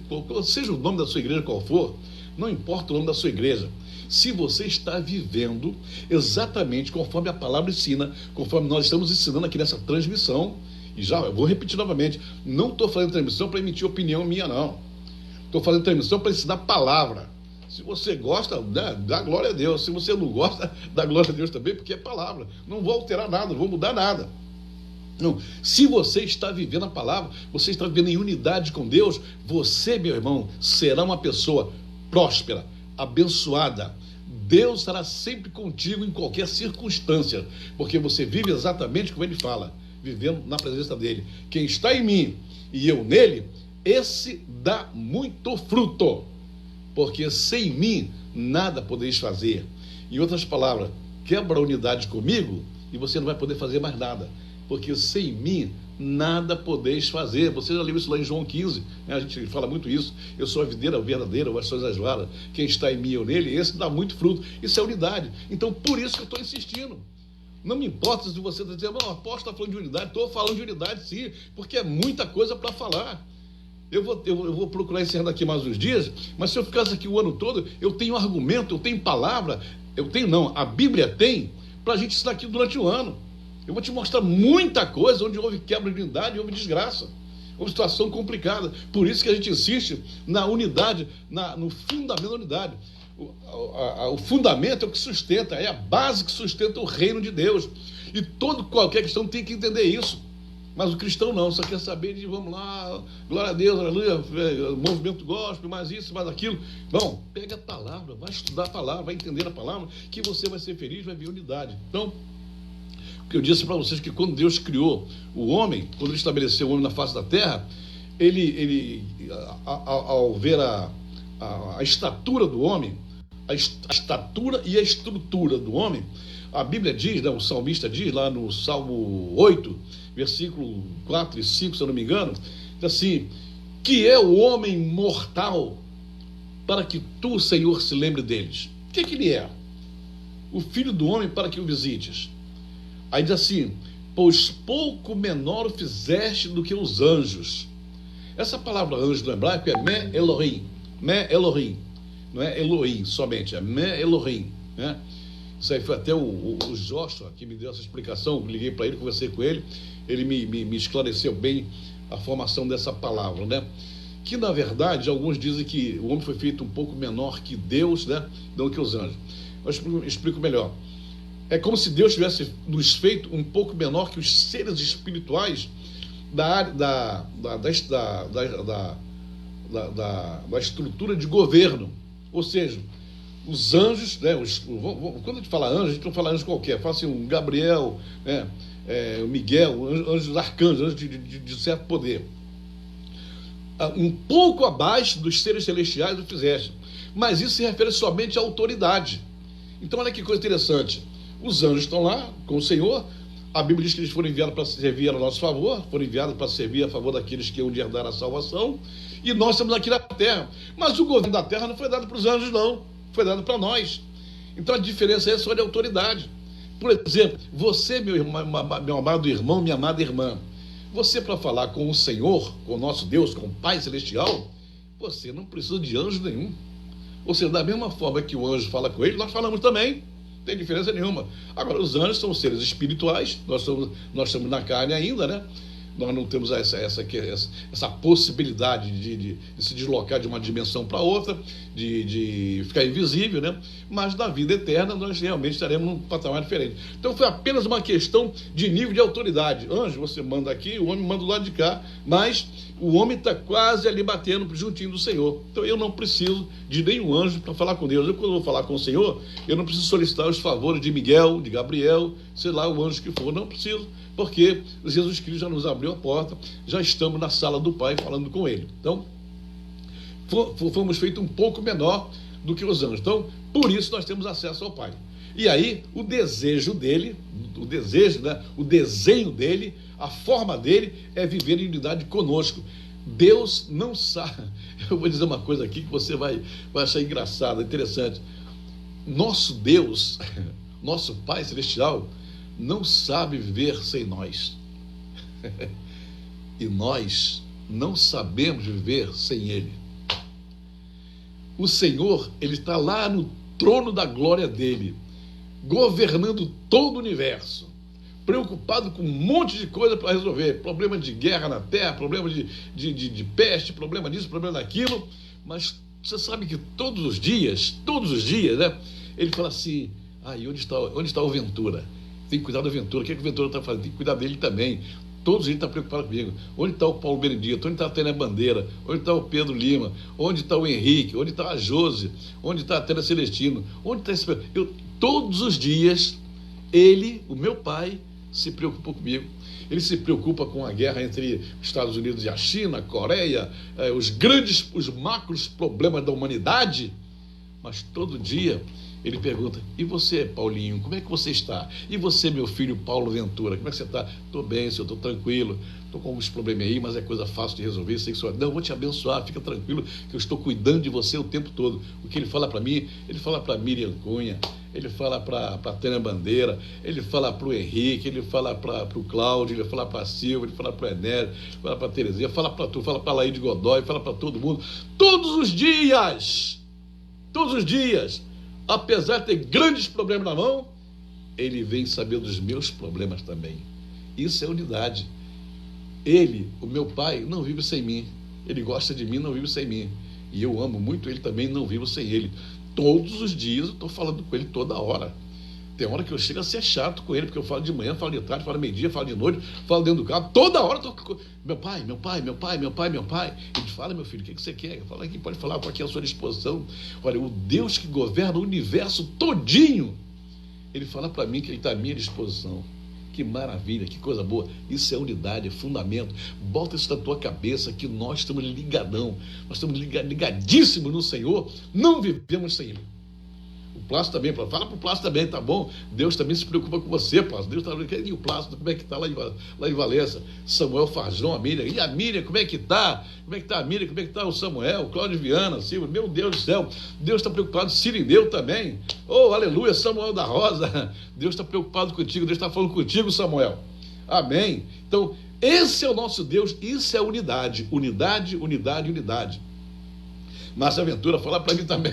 seja o nome da sua igreja qual for, não importa o nome da sua igreja, se você está vivendo exatamente conforme a palavra ensina, conforme nós estamos ensinando aqui nessa transmissão, e já eu vou repetir novamente, não estou fazendo transmissão para emitir opinião minha, não. Estou fazendo transmissão para ensinar palavra. Se você gosta, dá glória a Deus. Se você não gosta, dá glória a Deus também, porque é palavra. Não vou alterar nada, não vou mudar nada. Não. Se você está vivendo a palavra, você está vivendo em unidade com Deus, você, meu irmão, será uma pessoa próspera, abençoada. Deus estará sempre contigo em qualquer circunstância, porque você vive exatamente como ele fala, vivendo na presença dele. Quem está em mim e eu nele, esse dá muito fruto, porque sem mim nada podeis fazer. Em outras palavras, quebra a unidade comigo e você não vai poder fazer mais nada, porque sem mim nada podeis fazer. Você já leu isso lá em João 15, né? A gente fala muito isso. Eu sou a videira verdadeira, vós sois as varas. Quem está em mim e eu nele, esse dá muito fruto. Isso é unidade. Então, por isso que eu estou insistindo. Não me importa se você está dizendo, apóstolo está falando de unidade. Estou falando de unidade, sim, porque é muita coisa para falar. Eu vou procurar encerrar daqui mais uns dias, mas se eu ficasse aqui o ano todo, eu tenho argumento, eu tenho palavra, a Bíblia tem, para a gente ensinar aqui durante o ano. Eu vou te mostrar muita coisa onde houve quebra de unidade, houve desgraça, houve situação complicada. Por isso que a gente insiste na unidade, no fundamento da unidade. O fundamento é o que sustenta, é a base que sustenta o reino de Deus. E qualquer cristão tem que entender isso. Mas o cristão não, só quer saber de, vamos lá, glória a Deus, aleluia, movimento gospel, mais isso, mais aquilo. Bom, pega a palavra, vai estudar a palavra, vai entender a palavra, que você vai ser feliz, vai ver unidade. Então, eu disse para vocês que quando Deus criou o homem, quando ele estabeleceu o homem na face da terra, ele ao ver a estatura do homem, a estatura e a estrutura do homem, a Bíblia diz, né, o salmista diz lá no Salmo 8, versículo 4 e 5, se eu não me engano, diz assim, que é o homem mortal para que tu, Senhor, se lembre deles. O que ele é? O filho do homem para que o visites. Aí diz assim, pois pouco menor o fizeste do que os anjos. Essa palavra anjo no hebraico é me Elohim, não é Elohim somente, é me Elohim, né? Isso aí foi até o Joshua que me deu essa explicação, liguei para ele, conversei com ele, ele me esclareceu bem a formação dessa palavra, né? Que na verdade, alguns dizem que o homem foi feito um pouco menor que Deus, né? Não que os anjos. Eu explico melhor. É como se Deus tivesse nos feito um pouco menor que os seres espirituais da estrutura de governo. Ou seja, os anjos, né, quando a gente fala anjo, a gente não fala anjo qualquer, fala assim, um Gabriel, né, o Miguel, anjos arcanjos, anjos de certo poder. Um pouco abaixo dos seres celestiais o fizeste. Mas isso se refere somente à autoridade. Então, olha que coisa interessante. Os anjos estão lá com o Senhor. A Bíblia diz que eles foram enviados para servir a nosso favor, foram enviados para servir a favor daqueles que iam de herdar a salvação. E nós estamos aqui na terra. Mas o governo da terra não foi dado para os anjos, não. Foi dado para nós. Então a diferença é só de autoridade. Por exemplo, você, meu amado irmão, minha amada irmã, você para falar com o Senhor, com o nosso Deus, com o Pai Celestial, você não precisa de anjo nenhum. Ou seja, da mesma forma que o anjo fala com ele, nós falamos também. Não tem diferença nenhuma. Agora, os anjos são seres espirituais, nós estamos na carne ainda, né? Nós não temos essa possibilidade de se deslocar de uma dimensão para outra, de ficar invisível, né? Mas na vida eterna nós realmente estaremos num patamar diferente. Então foi apenas uma questão de nível de autoridade. Anjo, você manda aqui, o homem manda do lado de cá, mas o homem está quase ali batendo juntinho do Senhor. Então eu não preciso de nenhum anjo para falar com Deus. Quando eu vou falar com o Senhor, eu não preciso solicitar os favores de Miguel, de Gabriel, sei lá, o anjo que for, não preciso, porque Jesus Cristo já nos abriu a porta, já estamos na sala do Pai falando com Ele. Então, fomos feitos um pouco menor do que os anjos. Então, por isso nós temos acesso ao Pai. E aí, o desejo dele, né, o desenho dele, a forma dele é viver em unidade conosco. Deus não sabe. Eu vou dizer uma coisa aqui que você vai achar engraçada, interessante. Nosso Deus, nosso Pai Celestial, não sabe viver sem nós. E nós não sabemos viver sem Ele. O Senhor, Ele está lá no trono da glória dEle, governando todo o universo, preocupado com um monte de coisa para resolver, problema de guerra na terra, problema de peste, problema disso, problema daquilo, mas você sabe que todos os dias, né, ele fala assim, e onde está o Ventura? Tem que cuidar do Ventura, o que o Ventura está fazendo? Tem que cuidar dele também. Todos os dias está preocupado comigo. Onde está o Paulo Benedito? Onde está a Tânia Bandeira? Onde está o Pedro Lima? Onde está o Henrique? Onde está a Josi? Onde está a Tânia Celestino? Onde está esse... Todos os dias, ele, o meu pai, se preocupou comigo. Ele se preocupa com a guerra entre Estados Unidos e a China, a Coreia, os macros problemas da humanidade. Mas todo dia ele pergunta, e você, Paulinho, como é que você está? E você, meu filho Paulo Ventura, como é que você está? Estou bem, senhor, estou tranquilo, estou com alguns problemas aí, mas é coisa fácil de resolver. Sei que senhor... Não, vou te abençoar, fica tranquilo, que eu estou cuidando de você o tempo todo. O que ele fala para mim, ele fala para Miriam Cunha, ele fala para a Tânia Bandeira, ele fala para o Henrique, ele fala para o Cláudio, ele fala para a Silva, ele fala para o Enélio, fala para a Terezinha, fala para tu, fala para a Laíde Godoy, fala para todo mundo, todos os dias, apesar de ter grandes problemas na mão, ele vem saber dos meus problemas também. Isso é unidade. Ele, o meu pai, não vive sem mim. Ele gosta de mim, não vive sem mim. E eu amo muito ele também, não vivo sem ele. Todos os dias eu estou falando com ele toda hora. Tem hora que eu chego a ser chato com ele, porque eu falo de manhã, falo de tarde, falo meio-dia, falo de noite, falo dentro do carro, toda hora eu tô... Meu pai. Ele fala, meu filho, o que você quer? Eu falo aqui, pode falar, estou aqui à sua disposição. Olha, o Deus que governa o universo todinho, ele fala para mim que ele está à minha disposição. Que maravilha, que coisa boa. Isso é unidade, é fundamento. Bota isso na tua cabeça que nós estamos ligadão, nós estamos ligadíssimos no Senhor, não vivemos sem Ele. O Plácido também, fala para o Plácido também, tá bom? Deus também se preocupa com você, Plácido. Deus tá... E o Plácido, como é que está lá em Valença? Samuel Fajão, a Miriam. E a Miriam, como é que está? Como é que está a Miriam? Como é que está o Samuel? Cláudio Viana, Silvio? Meu Deus do céu. Deus está preocupado. Cirineu também. Oh, aleluia, Samuel da Rosa. Deus está preocupado contigo. Deus está falando contigo, Samuel. Amém. Então, esse é o nosso Deus. Isso é unidade. Unidade. Márcia Ventura, fala para mim também.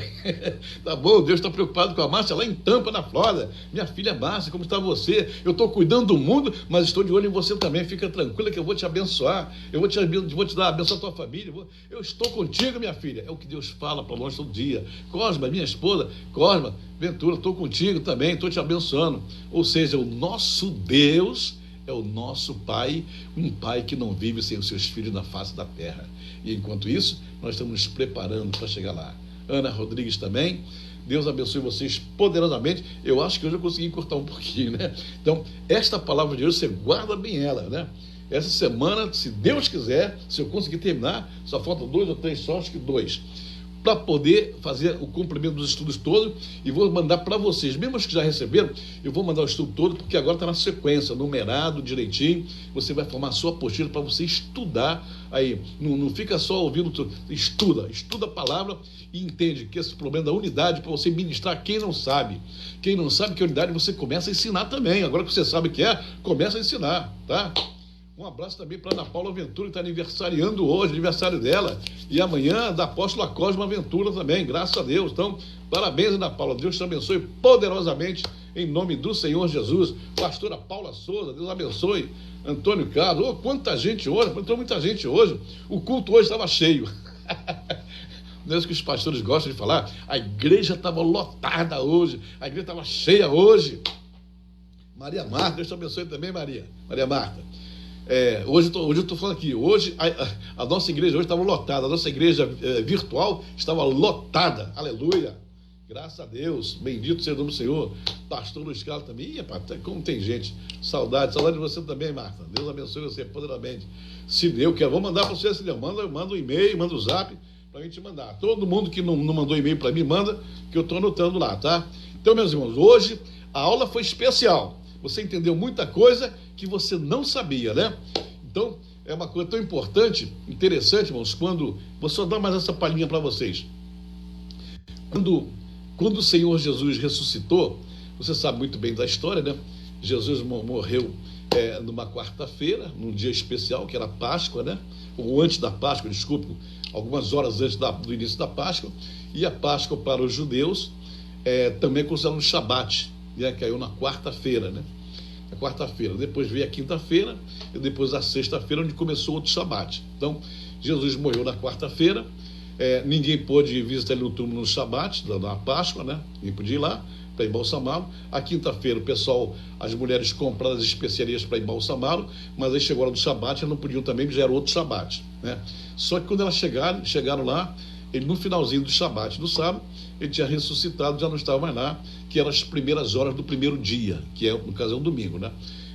Tá bom, Deus está preocupado com a Márcia lá em Tampa, na Flórida. Minha filha Márcia, como está você? Eu estou cuidando do mundo, mas estou de olho em você também. Fica tranquila que eu vou te abençoar. Eu vou te abençoar a tua família. Eu estou contigo, minha filha. É o que Deus fala para nós todo dia. Cosma, minha esposa, Cosma, Ventura, estou contigo também, estou te abençoando. Ou seja, o nosso Deus é o nosso Pai, um Pai que não vive sem os seus filhos na face da terra. E enquanto isso, nós estamos nos preparando para chegar lá. Ana Rodrigues também, Deus abençoe vocês poderosamente. Eu acho que hoje eu consegui cortar um pouquinho, né? Então, esta palavra de hoje, você guarda bem ela, né? Essa semana, se Deus quiser, se eu conseguir terminar, só faltam 2 ou 3, só acho que 2, para poder fazer o cumprimento dos estudos todos, e vou mandar para vocês, mesmo os que já receberam, eu vou mandar o estudo todo, porque agora está na sequência, numerado, direitinho, você vai formar a sua apostila para você estudar aí, não fica só ouvindo tudo, estuda a palavra e entende que esse problema da unidade, para você ministrar quem não sabe que é unidade, você começa a ensinar também, agora que você sabe o que é, começa a ensinar, tá? Um abraço também para Ana Paula Ventura, que está aniversariando hoje, aniversário dela. E amanhã da apóstola Cosma Ventura também, graças a Deus. Então, parabéns, Ana Paula. Deus te abençoe poderosamente, em nome do Senhor Jesus. Pastora Paula Souza, Deus abençoe. Antônio Carlos, oh, quanta gente hoje, entrou muita gente hoje. O culto hoje estava cheio. Não é isso que os pastores gostam de falar? A igreja estava lotada hoje, a igreja estava cheia hoje. Maria Marta, Deus te abençoe também, Maria Marta. Hoje eu estou falando aqui, hoje a nossa igreja hoje estava lotada, a nossa igreja virtual estava lotada, aleluia, graças a Deus, bendito seja o nome do Senhor. Pastor Luiz Carlos também, ih, rapaz, como tem gente, saudade de você também, Marta, Deus abençoe você poderosamente. Sineu, vou mandar para você, Sineu, manda um e-mail, manda um zap para a gente mandar, todo mundo que não mandou e-mail para mim, manda, que eu estou anotando lá, tá? Então, meus irmãos, hoje a aula foi especial. Você entendeu muita coisa que você não sabia, né? Então, é uma coisa tão importante, interessante, irmãos, quando... Vou só dar mais essa palhinha para vocês. Quando o Senhor Jesus ressuscitou, você sabe muito bem da história, né? Jesus morreu numa quarta-feira, num dia especial, que era Páscoa, né? ou antes da Páscoa, desculpe, algumas horas antes do início da Páscoa, e a Páscoa para os judeus também é considerado um Shabat, né? Caiu na quarta-feira, né? Na quarta-feira, depois veio a quinta-feira, e depois a sexta-feira, onde começou outro Shabat. Então, Jesus morreu na quarta-feira, ninguém pôde visitar ele no túmulo no Shabat, na Páscoa, né? Ninguém podia ir lá para embalsamá-lo. A quinta-feira, o pessoal, as mulheres compraram as especiarias para embalsamá-lo, mas aí chegou a hora do Shabat, elas não podiam também, já era outro Shabat, né? Só que quando elas chegaram lá, ele no finalzinho do Shabat, do sábado, ele tinha ressuscitado, já não estava mais lá, que eram as primeiras horas do primeiro dia, que no caso é um domingo, né?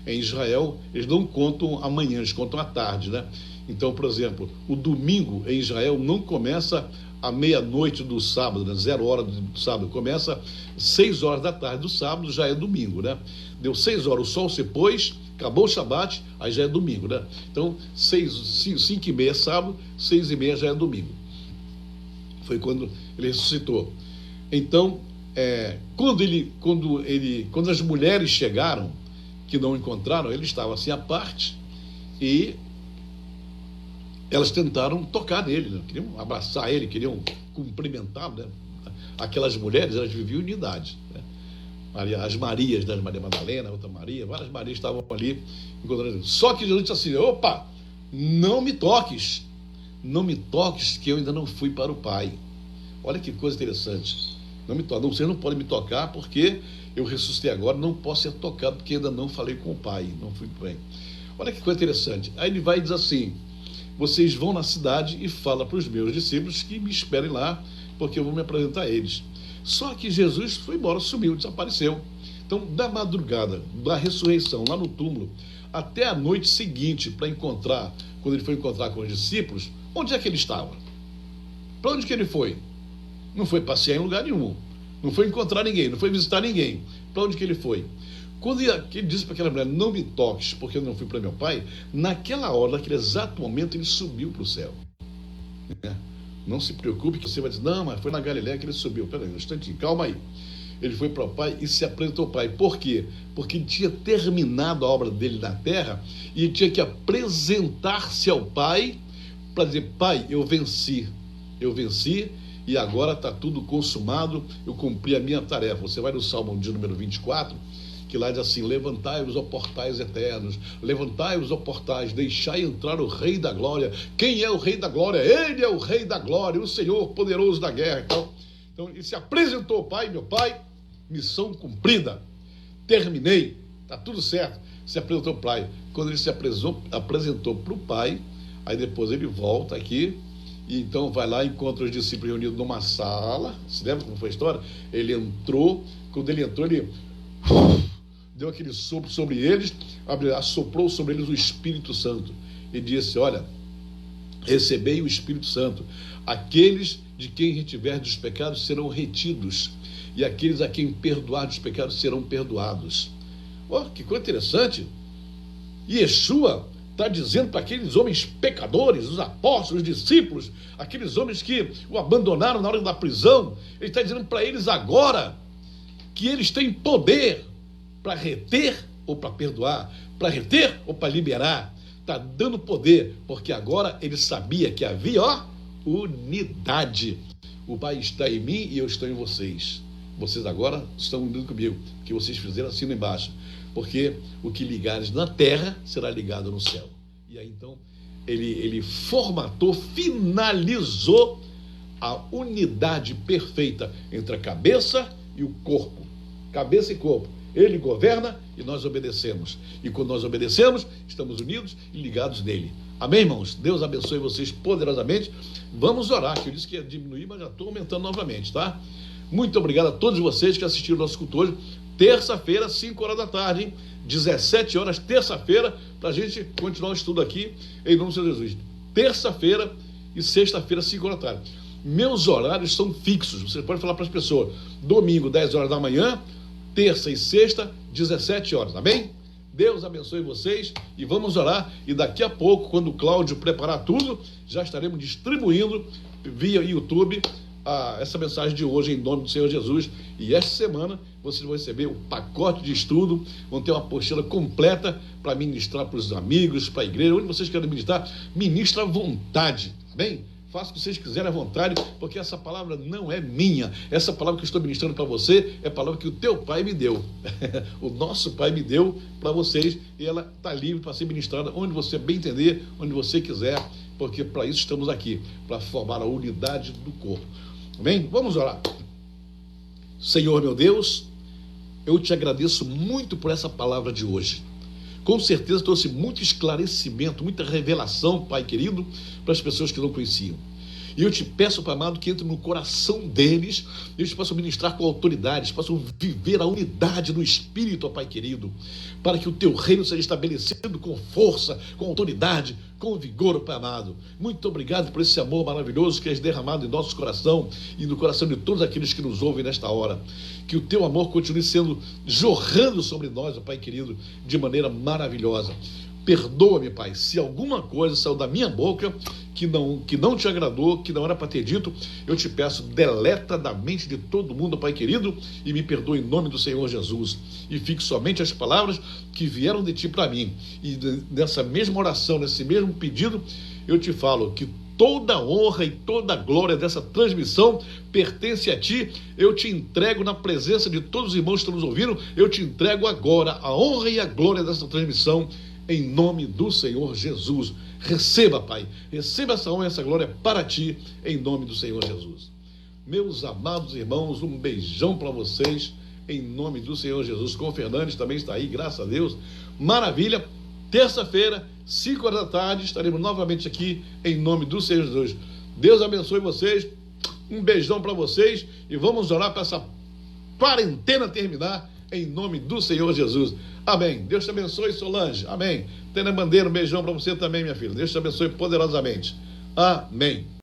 Em Israel, eles não contam amanhã, eles contam à tarde, né? Então, por exemplo, o domingo em Israel não começa à meia-noite do sábado, né? 0 hora do sábado, começa 6 horas da tarde do sábado, já é domingo, né? Deu 6 horas, o sol se pôs, acabou o Shabat, aí já é domingo, né? Então, 5h30 é sábado, 6h30 já é domingo. Foi quando ele ressuscitou. Então, quando as mulheres chegaram, que não encontraram, ele estava assim à parte, e elas tentaram tocar nele, né? Queriam abraçar ele, queriam cumprimentá-lo, né? Aquelas mulheres, elas viviam em unidade, né? As Marias, né? Maria Madalena, outra Maria, várias Marias estavam ali encontrando ele. Só que Jesus disse assim: opa, não me toques, que eu ainda não fui para o Pai. Olha que coisa interessante. Não me toque, vocês não podem me tocar porque eu ressuscitei agora, não posso ser tocado porque ainda não falei com o Pai, não fui bem. Olha que coisa interessante. Aí ele vai e diz assim: vocês vão na cidade e falam para os meus discípulos que me esperem lá, porque eu vou me apresentar a eles. Só que Jesus foi embora, sumiu, desapareceu. Então, da madrugada, da ressurreição, lá no túmulo, até a noite seguinte, quando ele foi encontrar com os discípulos, onde é que ele estava? Para onde que ele foi? Não foi passear em lugar nenhum, não foi encontrar ninguém, não foi visitar ninguém. Para onde que ele foi? Quando ele disse para aquela mulher: não me toques, porque eu não fui para meu Pai, naquela hora, naquele exato momento, ele subiu para o céu. Não se preocupe que você vai dizer: não, mas foi na Galileia que ele subiu. Peraí, um instantinho, calma aí. Ele foi para o Pai e se apresentou ao Pai. Por quê? Porque ele tinha terminado a obra dele na terra e ele tinha que apresentar-se ao Pai para dizer: Pai, eu venci e agora está tudo consumado, eu cumpri a minha tarefa. Você vai no Salmo de número 24, que lá diz assim: levantai-vos, ó portais eternos, levantai-vos, ó portais, deixai entrar o Rei da Glória. Quem é o Rei da Glória? Ele é o Rei da Glória, o Senhor poderoso da guerra. Então ele se apresentou ao Pai: meu Pai, missão cumprida, terminei, está tudo certo. Se apresentou ao Pai. Quando ele se apresentou para o Pai, aí depois ele volta aqui, e então vai lá e encontra os discípulos reunidos numa sala. Se lembra como foi a história? Ele entrou, quando ele entrou, ele deu aquele sopro sobre eles, assoprou sobre eles o Espírito Santo e disse: olha, recebei o Espírito Santo. Aqueles de quem retiverdes os pecados serão retidos, e aqueles a quem perdoardes os pecados serão perdoados. Oh, que coisa interessante. Yeshua está dizendo para aqueles homens pecadores, os apóstolos, os discípulos, aqueles homens que o abandonaram na hora da prisão, ele está dizendo para eles agora que eles têm poder para reter ou para perdoar, para reter ou para liberar. Está dando poder, porque agora ele sabia que havia unidade. O Pai está em mim e eu estou em vocês. Vocês agora estão unidos comigo, que vocês fizeram assim lá embaixo. Porque o que ligares na terra será ligado no céu. E aí então ele formatou, finalizou a unidade perfeita entre a cabeça e o corpo. Cabeça e corpo. Ele governa e nós obedecemos. E quando nós obedecemos, estamos unidos e ligados nele. Amém, irmãos? Deus abençoe vocês poderosamente. Vamos orar, que eu disse que ia diminuir, mas já estou aumentando novamente, tá? Muito obrigado a todos vocês que assistiram o nosso culto hoje. Terça-feira, 5 horas da tarde, hein? 17 horas, terça-feira, para a gente continuar o estudo aqui, em nome do Senhor Jesus. Terça-feira e sexta-feira, 5 horas da tarde. Meus horários são fixos, você pode falar para as pessoas: domingo, 10 horas da manhã, terça e sexta, 17 horas, amém? Deus abençoe vocês e vamos orar. E daqui a pouco, quando o Cláudio preparar tudo, já estaremos distribuindo via YouTube essa mensagem de hoje em nome do Senhor Jesus. E esta semana vocês vão receber o pacote de estudo, vão ter uma apostila completa para ministrar para os amigos, para a igreja, onde vocês querem ministrar, ministra à vontade, tá bem? Faça o que vocês quiserem à vontade, porque essa palavra não é minha. Essa palavra que eu estou ministrando para você é a palavra que o teu pai me deu. O nosso pai me deu para vocês, e ela está livre para ser ministrada onde você bem entender, onde você quiser, porque para isso estamos aqui, para formar a unidade do corpo. Amém? Vamos orar. Senhor meu Deus, eu te agradeço muito por essa palavra de hoje. Com certeza trouxe muito esclarecimento, muita revelação, Pai querido, para as pessoas que não conheciam. E eu te peço, Pai amado, que entre no coração deles, eles possam ministrar com autoridade, possam viver a unidade no Espírito, ó Pai querido, para que o teu reino seja estabelecido com força, com autoridade, com vigor, ó Pai amado. Muito obrigado por esse amor maravilhoso que és derramado em nosso coração e no coração de todos aqueles que nos ouvem nesta hora. Que o teu amor continue sendo jorrando sobre nós, ó Pai querido, de maneira maravilhosa. Perdoa-me, Pai, se alguma coisa saiu da minha boca que não te agradou, que não era para ter dito, eu te peço, deleta da mente de todo mundo, Pai querido, e me perdoa em nome do Senhor Jesus. E fique somente as palavras que vieram de ti para mim. E nessa mesma oração, nesse mesmo pedido, eu te falo que toda a honra e toda a glória dessa transmissão pertence a ti. Eu te entrego na presença de todos os irmãos que estão nos ouvindo, eu te entrego agora a honra e a glória dessa transmissão, em nome do Senhor Jesus. Receba, Pai, receba essa honra e essa glória para ti, em nome do Senhor Jesus. Meus amados irmãos, um beijão para vocês, em nome do Senhor Jesus. Com o Fernandes também está aí, graças a Deus. Maravilha. Terça-feira, 5 horas da tarde, estaremos novamente aqui, em nome do Senhor Jesus. Deus abençoe vocês, um beijão para vocês, e vamos orar para essa quarentena terminar, em nome do Senhor Jesus. Amém. Deus te abençoe, Solange. Amém. Tênia Bandeira, um beijão para você também, minha filha. Deus te abençoe poderosamente. Amém.